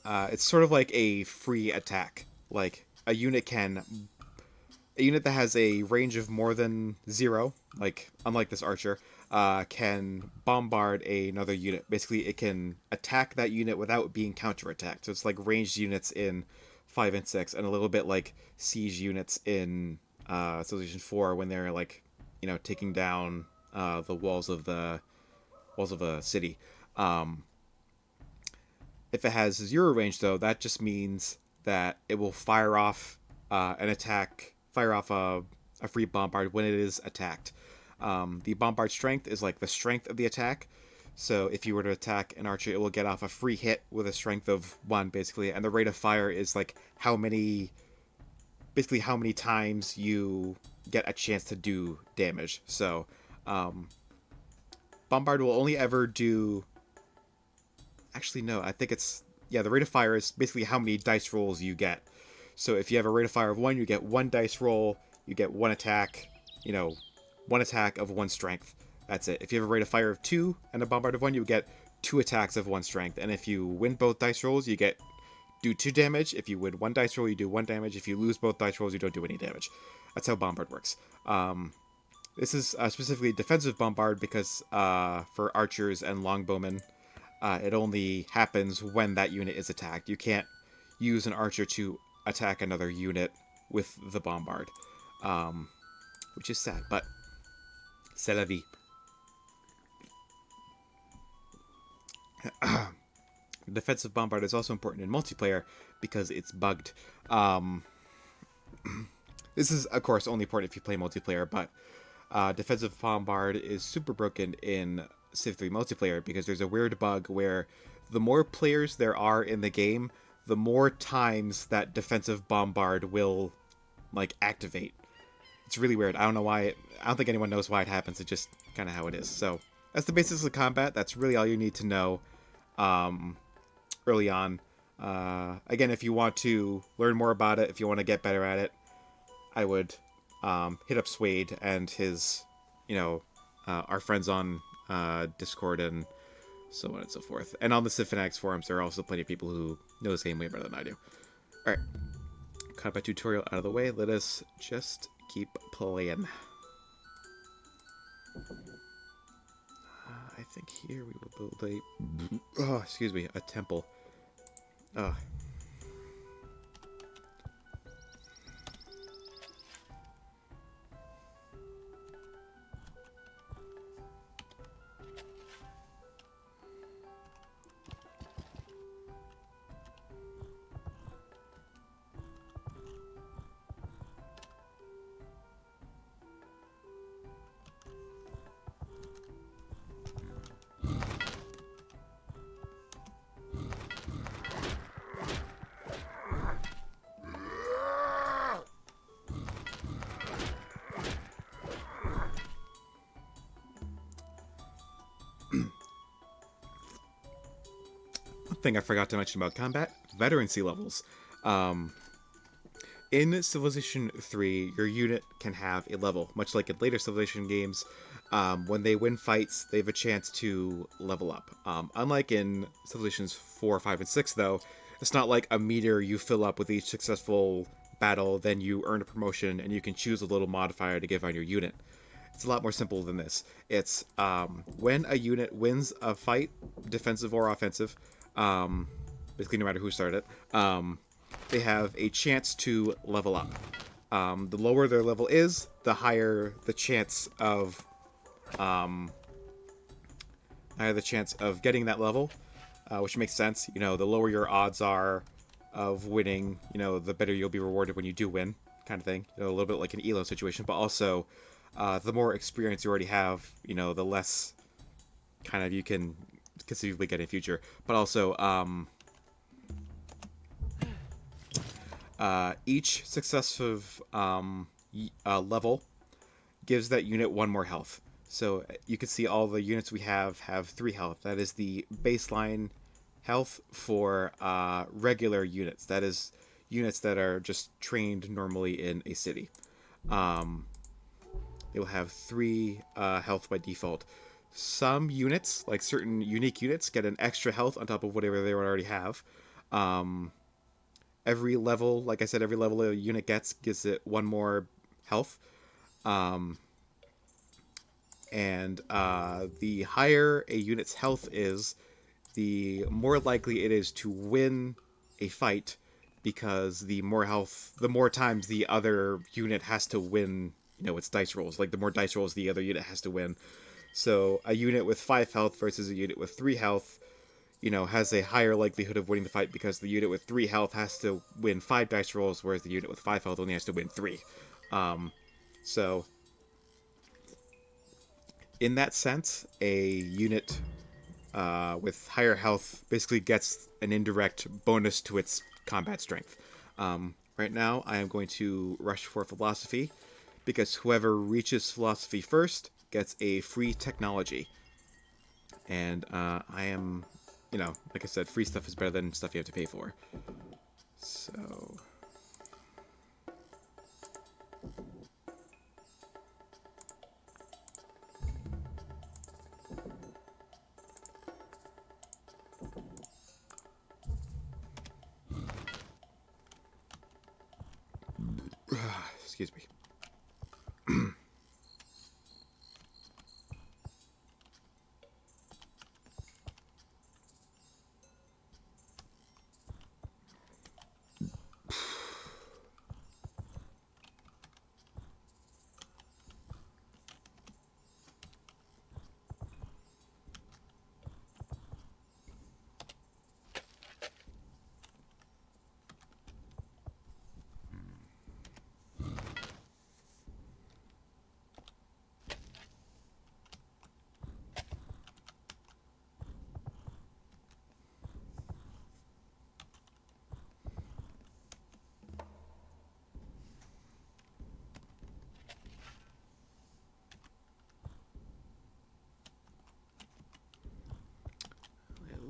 A: it's sort of like a free attack. Like a unit that has a range of more than 0, like unlike this archer, can bombard another unit. Basically, it can attack that unit without being counterattacked. So it's like ranged units in 5 and 6, and a little bit like siege units in Civilization 4 when they're like, taking down the walls of a city. If it has 0 range, though, that just means that it will fire off a free bombard when it is attacked. The bombard strength is like the strength of the attack. So if you were to attack an archer, it will get off a free hit with a strength of 1, basically. And the rate of fire is like how many times you get a chance to do damage. So bombard will only ever do... Actually, no, I think it's... Yeah, the rate of fire is basically how many dice rolls you get. So if you have a rate of fire of 1, you get 1 dice roll, you get 1 attack, 1 attack of 1 strength. That's it. If you have a rate of fire of 2 and a bombard of 1, you get 2 attacks of 1 strength. And if you win both dice rolls, you do 2 damage. If you win 1 dice roll, you do 1 damage. If you lose both dice rolls, you don't do any damage. That's how bombard works. This is specifically defensive bombard because for archers and longbowmen, it only happens when that unit is attacked. You can't use an archer to attack another unit with the bombard, which is sad, but c'est la vie. Defensive bombard is also important in multiplayer because it's bugged. This is, of course, only important if you play multiplayer, but defensive bombard is super broken in Civ 3 multiplayer because there's a weird bug where the more players there are in the game, the more times that defensive bombard will activate. It's really weird. I don't know why. I don't think anyone knows why it happens. It's just kind of how it is. So that's the basics of combat. That's really all you need to know early on. Again, if you want to learn more about it, if you want to get better at it, I would hit up Suede and his, our friends on Discord and so on and so forth. And on the Civ Fanatics forums, there are also plenty of people who know the game way better than I do. Alright, combat tutorial out of the way. Let us just keep playing. I think here we will build a temple. thing I forgot to mention about combat: veterancy levels. Um, in Civilization 3, your unit can have a level, much like in later Civilization games. When they win fights, they have a chance to level up. Unlike in Civilizations 4, 5, and 6, though, it's not like a meter you fill up with each successful battle, then you earn a promotion, and you can choose a little modifier to give on your unit. It's a lot more simple than this. It's when a unit wins a fight, defensive or offensive, um, basically no matter who started it, they have a chance to level up. The lower their level is, the higher the chance of getting that level, which makes sense. You know, the lower your odds are of winning, you know, the better you'll be rewarded when you do win, kind of thing. You know, a little bit like an elo situation, but also the more experience you already have, you know, the less kind of you can conceivably get in future. But also, each successive level gives that unit one more health. So you can see all the units we have 3 health. That is the baseline health for regular units. That is units that are just trained normally in a city. They will have 3 health by default. Some units, like certain unique units, get an extra health on top of whatever they already have. Every level, like I said, every level a unit gets gives it one more health. And the higher a unit's health is, the more likely it is to win a fight, because the more health, the more times the other unit has to win, you know, its dice rolls. Like the more dice rolls the other unit has to win. So a unit with 5 health versus a unit with 3 health, you know, has a higher likelihood of winning the fight, because the unit with 3 health has to win 5 dice rolls, whereas the unit with 5 health only has to win 3. So in that sense, a unit with higher health basically gets an indirect bonus to its combat strength. Right now, I am going to rush for philosophy, because whoever reaches philosophy first gets a free technology. And I am, you know, like I said, free stuff is better than stuff you have to pay for. So excuse me.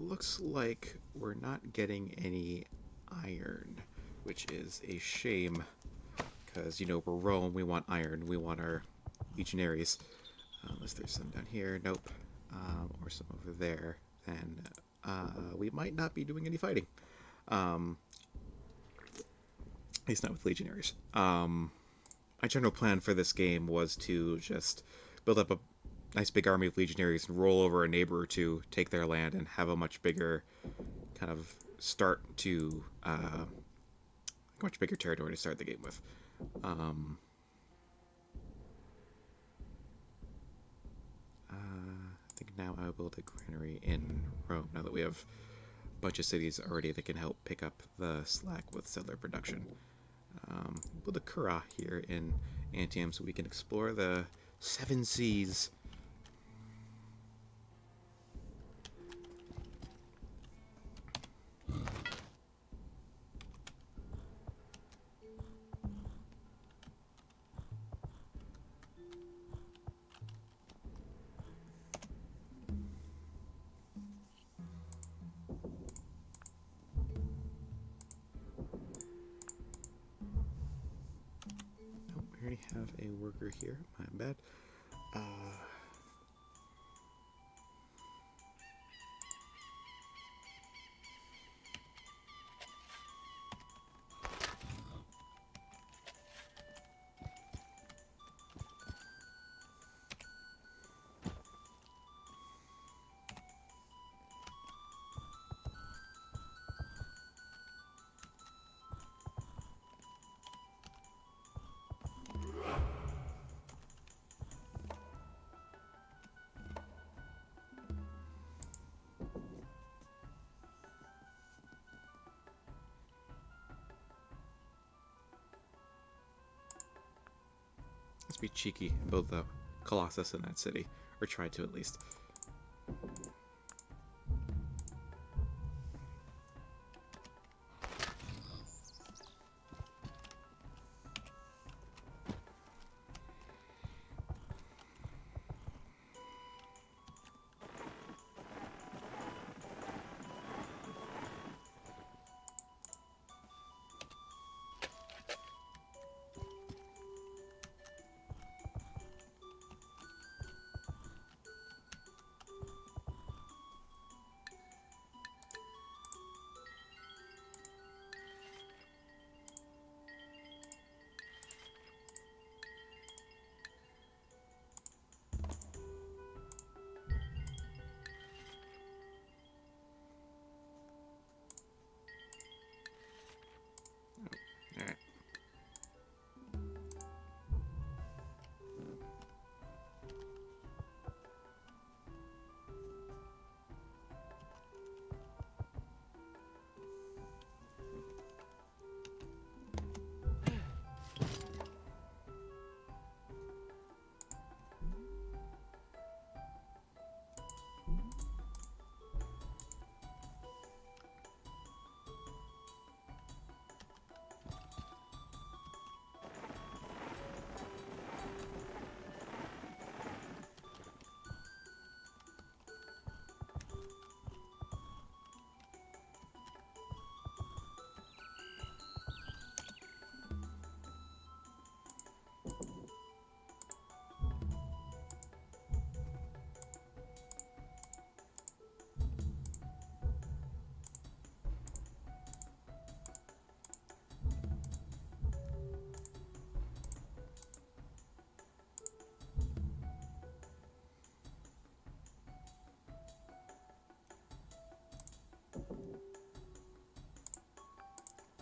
A: Looks like we're not getting any iron, which is a shame, because, you know, we're Rome, we want iron, we want our legionaries. Unless there's some down here, nope, or some over there, then we might not be doing any fighting. At least not with legionaries. My general plan for this game was to just build up a nice big army of legionaries and roll over a neighbor or two, take their land, and have a much bigger kind of start to a much bigger territory to start the game with. I think now I'll build a granary in Rome, now that we have a bunch of cities already that can help pick up the slack with settler production. Build a Kura here in Antium so we can explore the 7 seas. have a worker here. My bad. Let's be cheeky and build the Colossus in that city, or try to at least. Alright.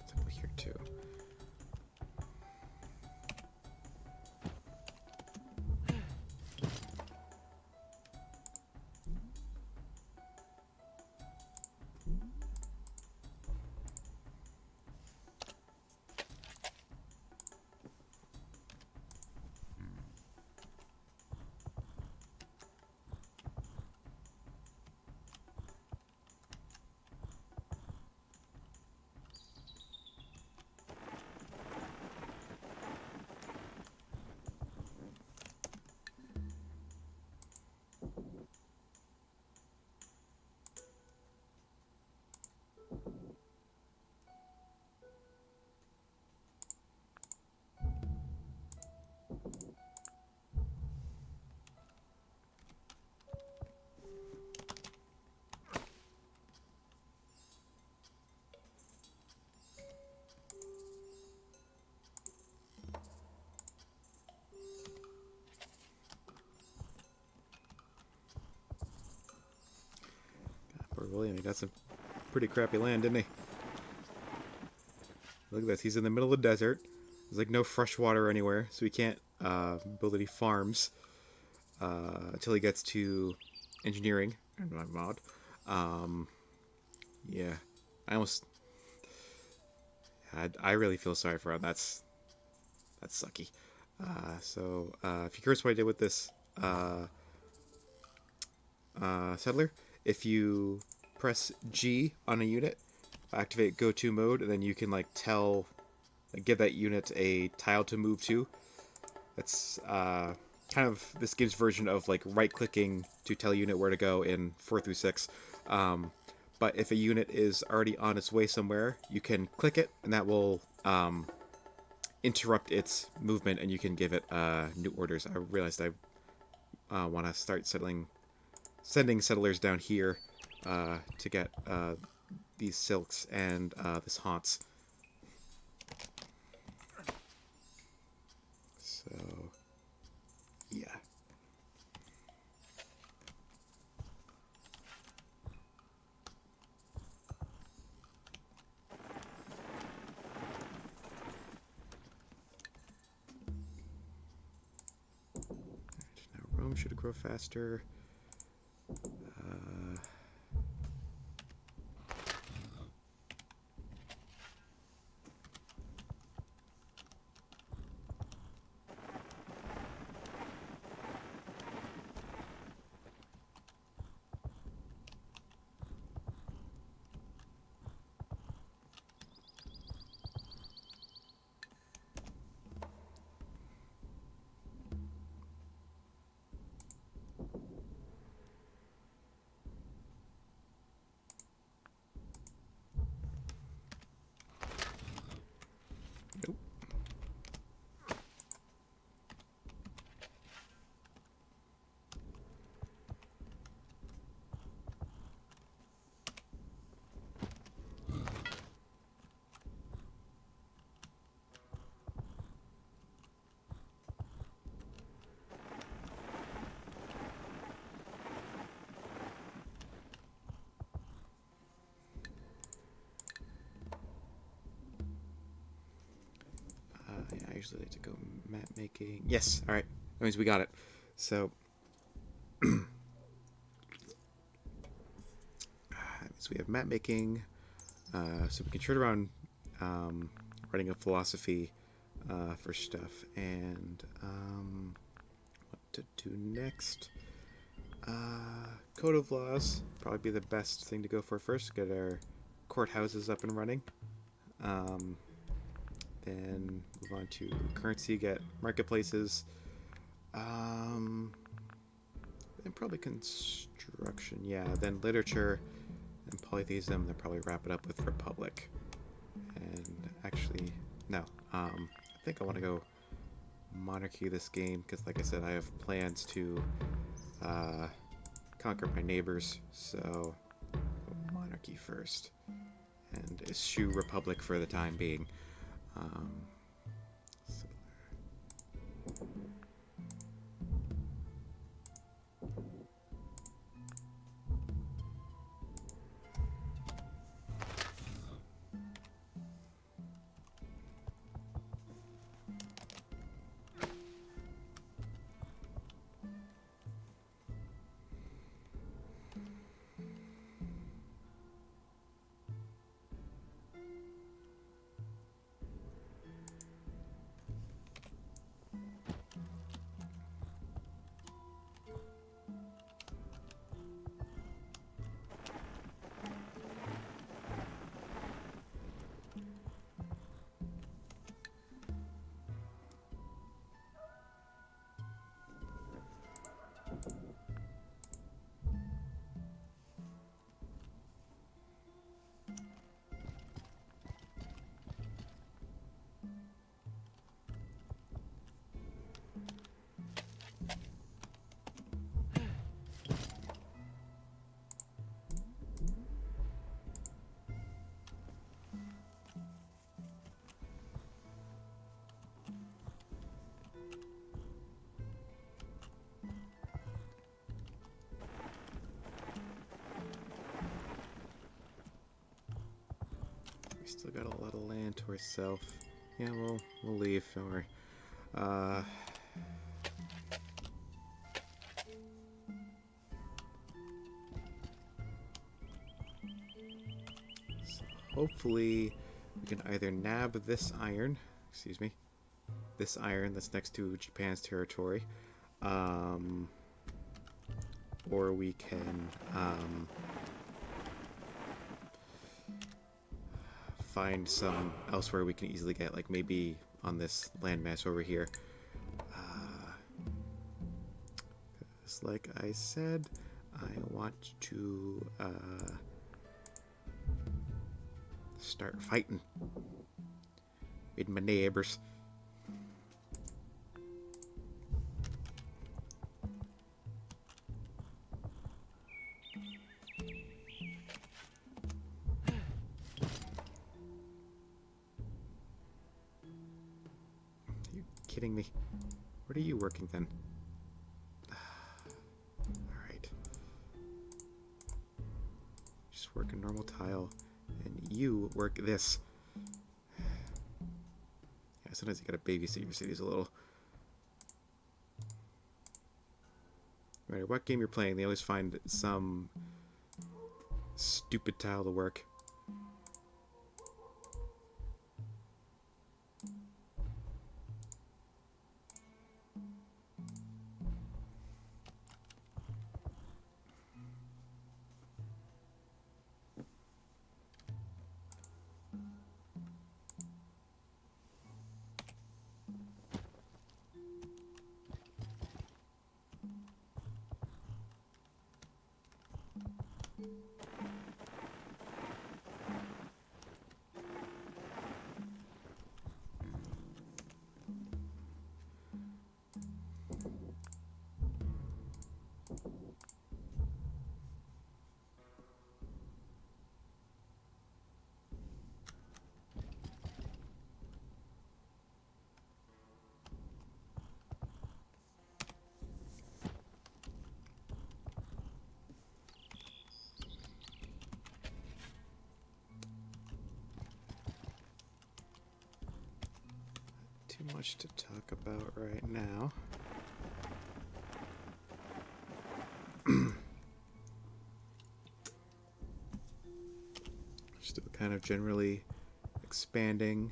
A: It's over here too. Poor William, he got some pretty crappy land, didn't he? Look at this, he's in the middle of the desert. There's like no fresh water anywhere, so he can't build any farms until he gets to engineering and my mod. Yeah, I almost, I really feel sorry for him. That's sucky. So if you're curious what I did with this settler, if you press G on a unit, activate go to mode, and then you can like give that unit a tile to move to. That's kind of this gives version of like right clicking to tell a unit where to go in 4 through 6. But if a unit is already on its way somewhere, you can click it, and that will interrupt its movement, and you can give it new orders. I realized I want to start sending settlers down here to get these silks and this haunts. So, yeah. Now Rome should grow faster. Nope. Yeah, I usually like to go map making. Yes, all right. That means we got it. So, that means we have map making. So we can turn around writing a philosophy for stuff, and what to do next. Code of laws probably be the best thing to go for first. Get our courthouses up and running. Then move on to currency, get marketplaces. And probably construction, yeah. Then literature and polytheism. Then probably wrap it up with republic. And actually, no. I think I want to go monarchy this game because, like I said, I have plans to conquer my neighbors. So monarchy first, and eschew republic for the time being. So we still got a lot of land to ourselves. Yeah, we'll leave. Don't worry. So hopefully we can either nab this iron. Excuse me. This iron that's next to Japan's territory, or we can find some elsewhere we can easily get, like maybe on this landmass over here. Just like I said, I want to start fighting with my neighbors. kidding me? What are you working then? Alright. Just work a normal tile. And you work this. Yeah, sometimes you gotta babysit your cities a little. No matter what game you're playing, they always find some stupid tile to work. Too much to talk about right now. Still kind of generally expanding,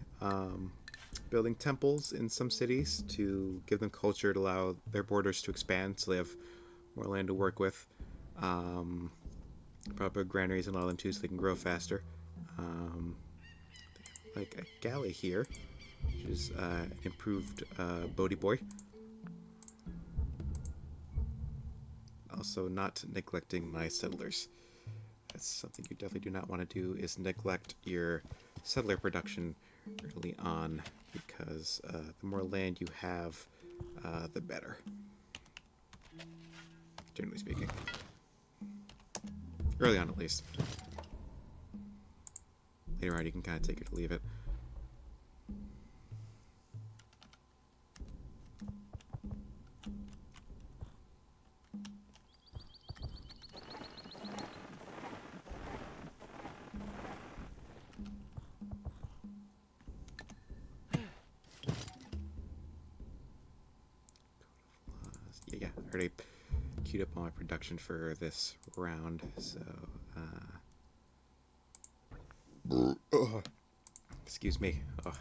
A: building temples in some cities to give them culture to allow their borders to expand so they have more land to work with. Proper granaries and all them too so they can grow faster. Like a galley here, which is an improved Bodhi Boy. Also not neglecting my settlers. That's something you definitely do not want to do, is neglect your settler production early on, because the more land you have, the better. Generally speaking. Early on, at least. Later on, you can kind of take it or leave it. Yeah, I already queued up all my production for this round, so, excuse me. Oh.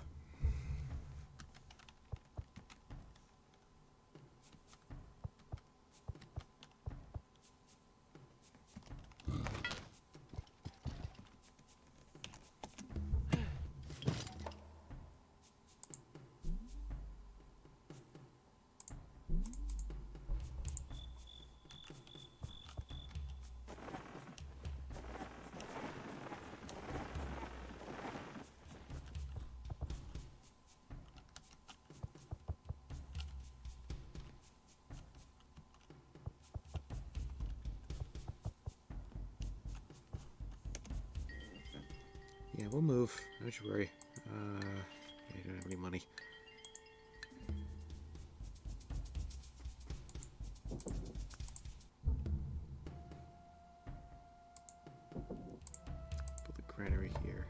A: Yeah, we'll move. Don't you worry. Yeah, you don't have any money. Put the granary here.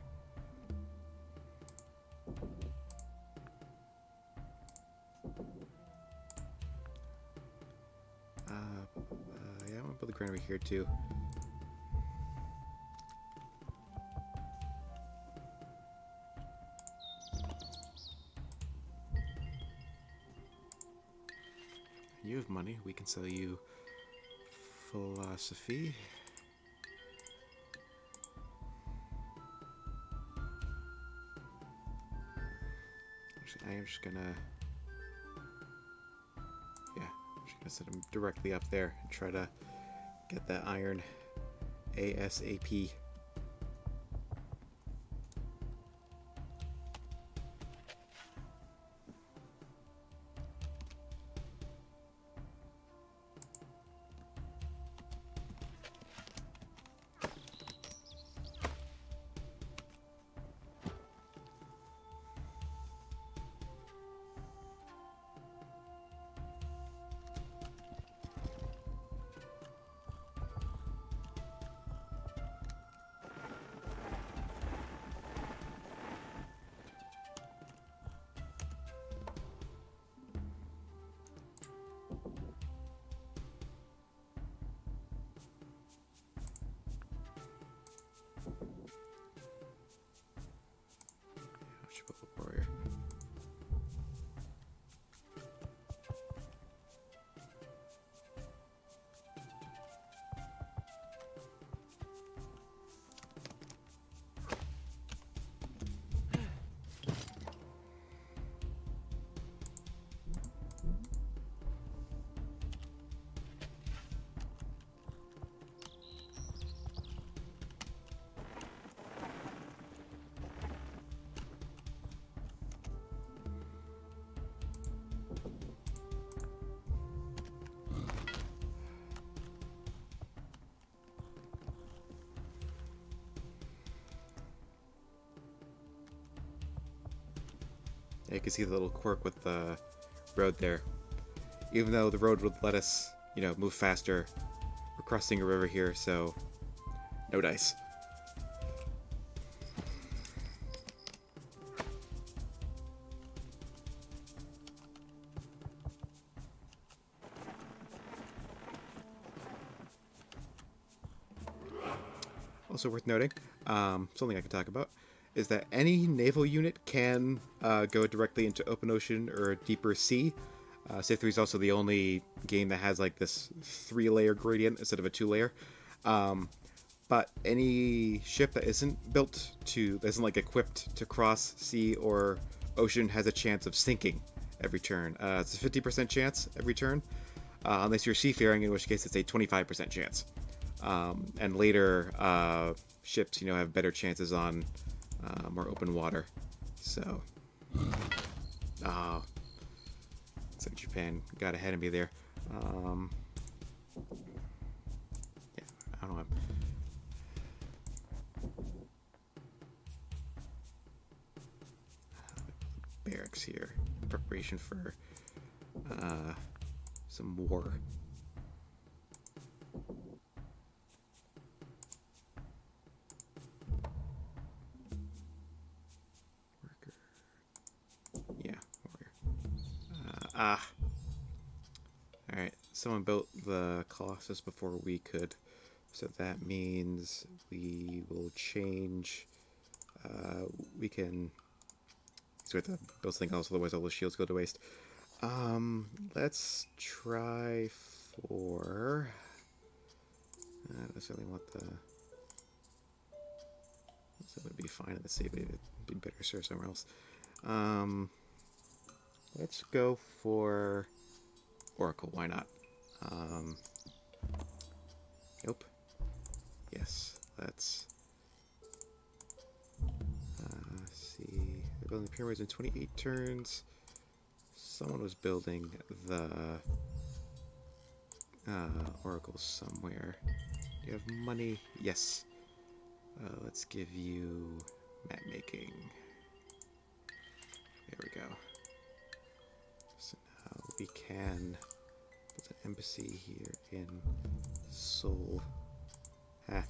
A: Yeah, I want to put the granary here too. You have money. We can sell you philosophy. Actually, I am just gonna... Yeah, I'm just gonna set him directly up there and try to get that iron ASAP. Yeah, you can see the little quirk with the road there. Even though the road would let us, move faster, we're crossing a river here, so no dice. Also worth noting, something I can talk about, is that any naval unit can go directly into open ocean or deeper sea. Civ 3 is also the only game that has like this 3-layer gradient instead of a 2-layer. But any ship that isn't like equipped to cross sea or ocean has a chance of sinking every turn. It's a 50% chance every turn, unless you're seafaring, in which case it's a 25% chance. And later ships, have better chances on more open water. So, so Japan got ahead of me there. Yeah, I don't know. Barracks here, in preparation for some war. Alright, someone built the Colossus before we could, so that means we will change, we can, so we have to build something else, otherwise all the shields go to waste. Let's try for, I don't necessarily want the, that would be fine in the save, it'd be better to serve somewhere else. Let's go for Oracle, why not? Nope. Yes, let's see. They're building the pyramids in 28 turns. Someone was building the Oracle somewhere. Do you have money? Yes. Let's give you map making. There we go. So now we can build an embassy here in Seoul. Alright.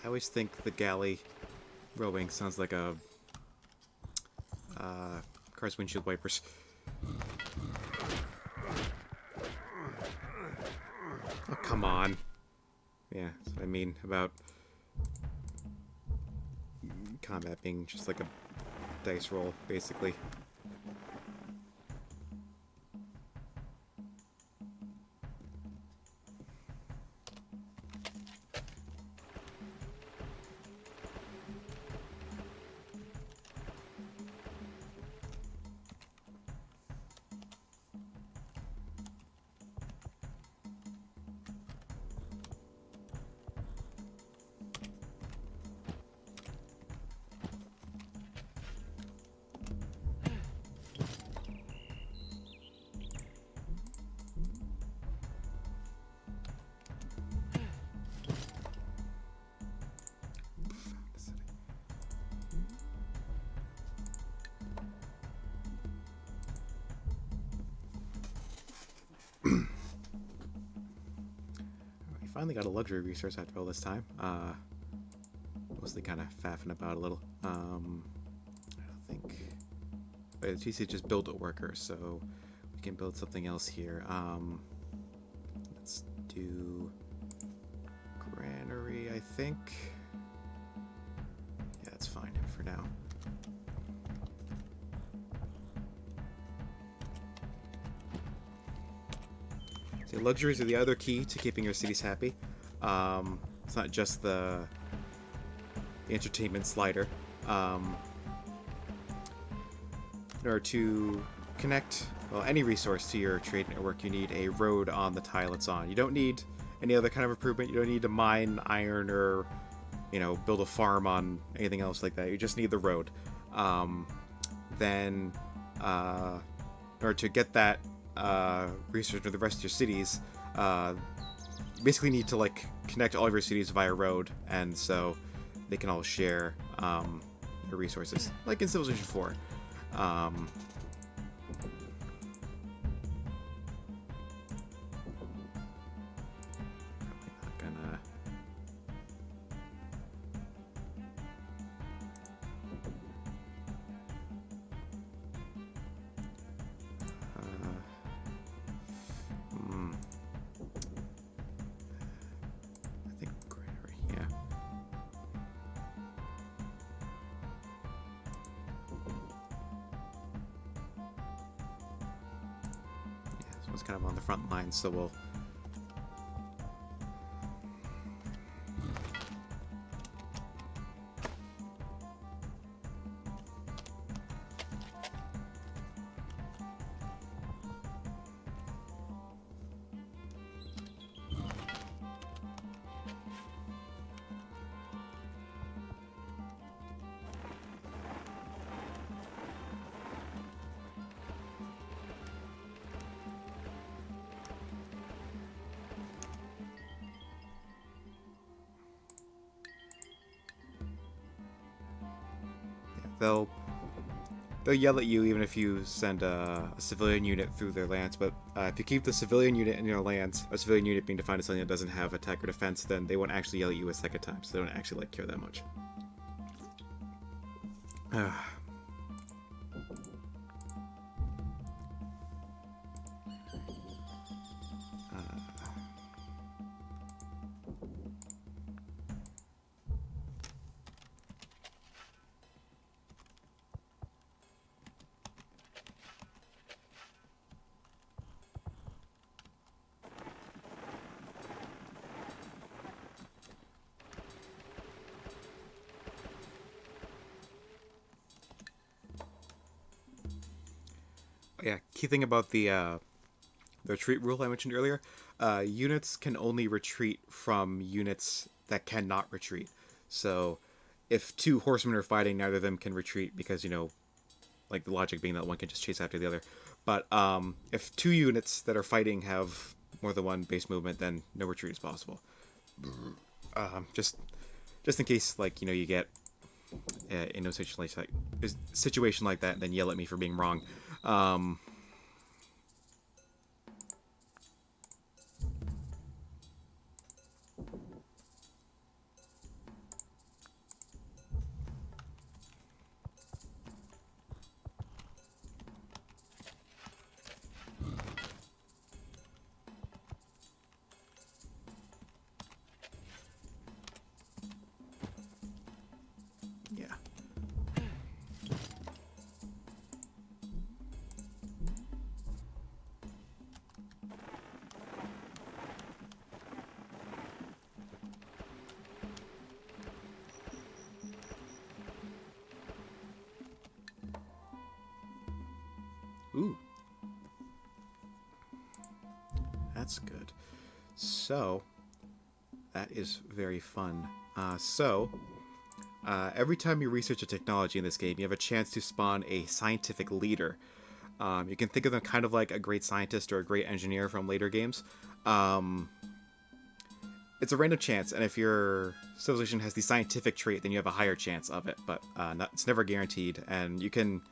A: I always think the galley rowing sounds like a car's windshield wipers. Oh, come on. Yeah, that's what I mean about combat being just like a dice roll, basically. Finally got a luxury resource after all this time. Mostly kind of faffing about a little. I don't think... Wait, the GC just built a worker, so we can build something else here. Let's do... Granary, I think. Yeah, that's fine for now. So luxuries are the other key to keeping your cities happy. It's not just the entertainment slider. In order to connect any resource to your trade network, you need a road on the tile it's on. You don't need any other kind of improvement. You don't need to mine iron or build a farm on anything else like that. You just need the road. Then in order to get that resource to the rest of your cities, you basically need to connect all of your cities via road, and so they can all share their resources, like in Civilization 4. It's kind of on the front lines, so we'll... They'll yell at you even if you send a civilian unit through their lands, but if you keep the civilian unit in your lands, a civilian unit being defined as something that doesn't have attack or defense, then they won't actually yell at you a second time, so they don't actually care that much. Yeah, key thing about the retreat rule I mentioned earlier, units can only retreat from units that cannot retreat. So if two horsemen are fighting, neither of them can retreat because, like the logic being that one can just chase after the other. But if two units that are fighting have more than one base movement, then no retreat is possible. Just in case, you get in a situation like that, and then yell at me for being wrong. Yeah. Ooh. That's good. So, that is very fun. Every time you research a technology in this game, you have a chance to spawn a scientific leader. You can think of them kind of like a great scientist or a great engineer from later games. It's a random chance, and if your civilization has the scientific trait, then you have a higher chance of it, but it's never guaranteed, and you can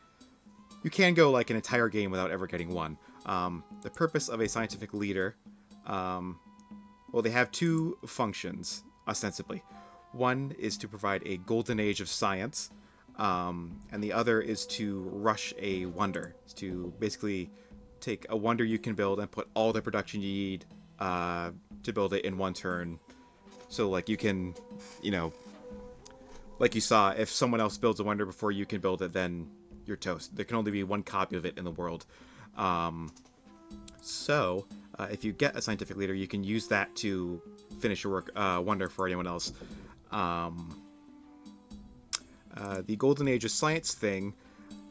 A: go an entire game without ever getting one. The purpose of a scientific leader, they have two functions, ostensibly. One is to provide a golden age of science, and the other is to rush a wonder. It's to basically take a wonder you can build and put all the production you need to build it in one turn. So, you can, like you saw, if someone else builds a wonder before you can build it, then you're toast. There can only be one copy of it in the world. If you get a scientific leader, you can use that to finish your work, wonder for anyone else. The Golden Age of Science thing,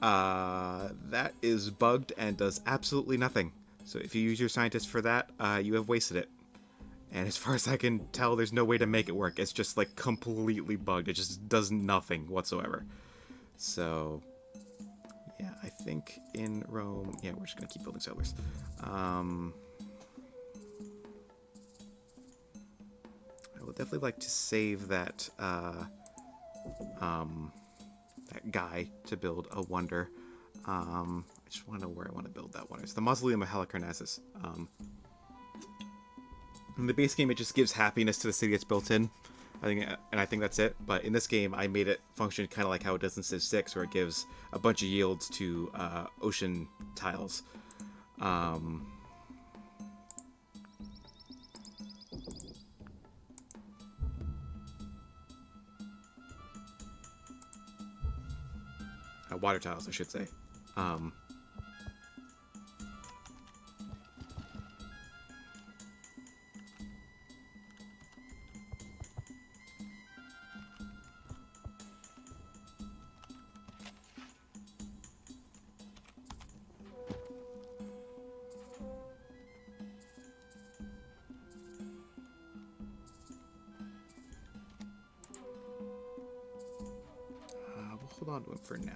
A: that is bugged and does absolutely nothing. So if you use your scientist for that, you have wasted it. And as far as I can tell, there's no way to make it work. It's just like completely bugged. It just does nothing whatsoever. So, yeah, I think in Rome, yeah, we're just gonna keep building settlers. I would definitely like to save that that guy to build a wonder. I just want to know where I want to build that wonder. It's the Mausoleum of Halicarnassus. In the base game, it just gives happiness to the city it's built in. I think that's it. But in this game, I made it function kind of like how it does in Civ 6, where it gives a bunch of yields to ocean tiles. Water tiles, I should say. We'll hold on to him for now.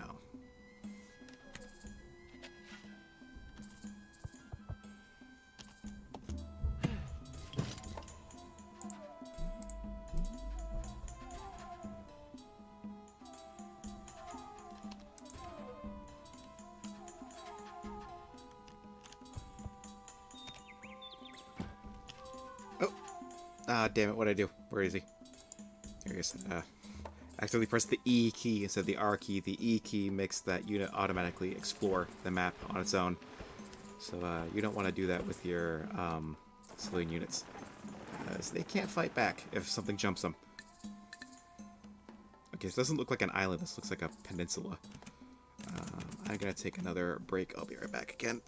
A: Damn it, what'd I do? Where is he? There he is. Accidentally pressed the E key instead of the R key. The E key makes that unit automatically explore the map on its own. So you don't want to do that with your civilian units. So they can't fight back if something jumps them. Okay, this doesn't look like an island. This looks like a peninsula. I'm going to take another break. I'll be right back again.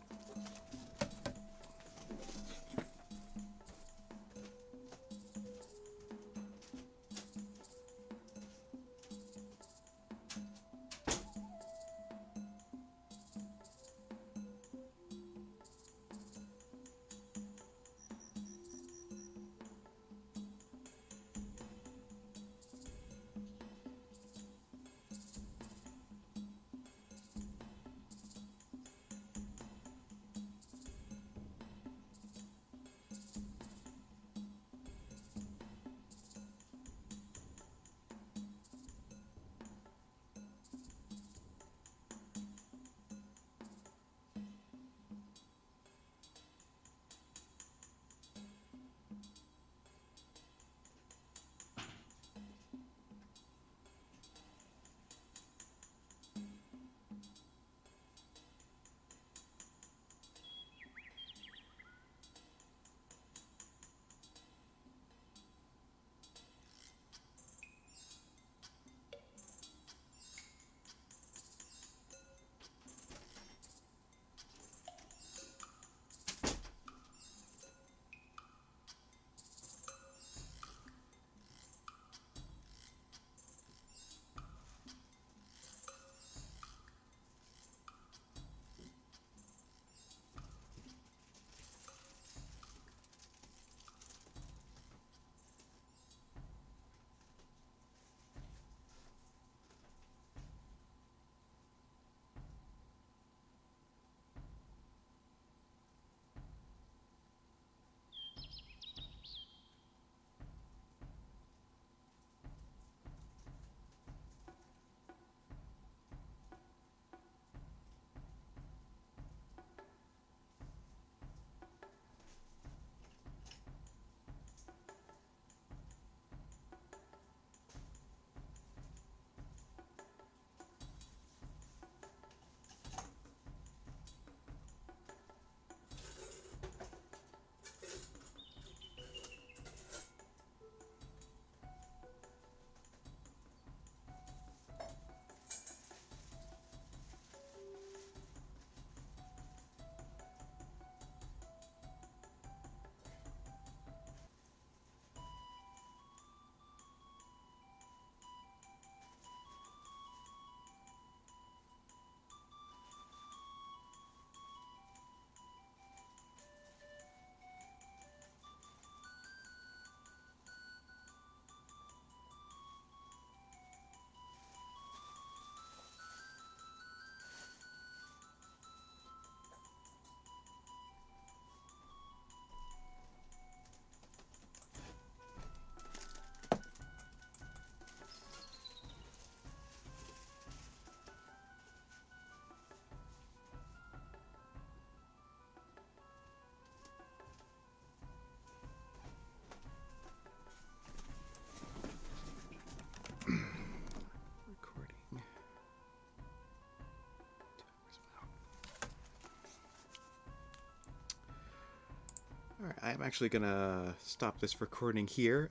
A: Alright, I'm actually gonna stop this recording here.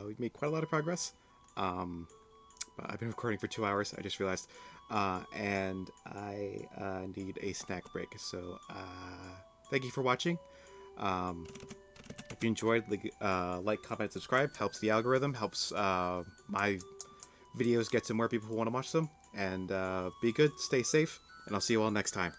A: We've made quite a lot of progress. Um, I've been recording for 2 hours, I just realized. And I need a snack break. So, thank you for watching. Um, if you enjoyed, like, comment, subscribe. Helps the algorithm, helps my videos get to more people who want to watch them. And be good, stay safe, and I'll see you all next time.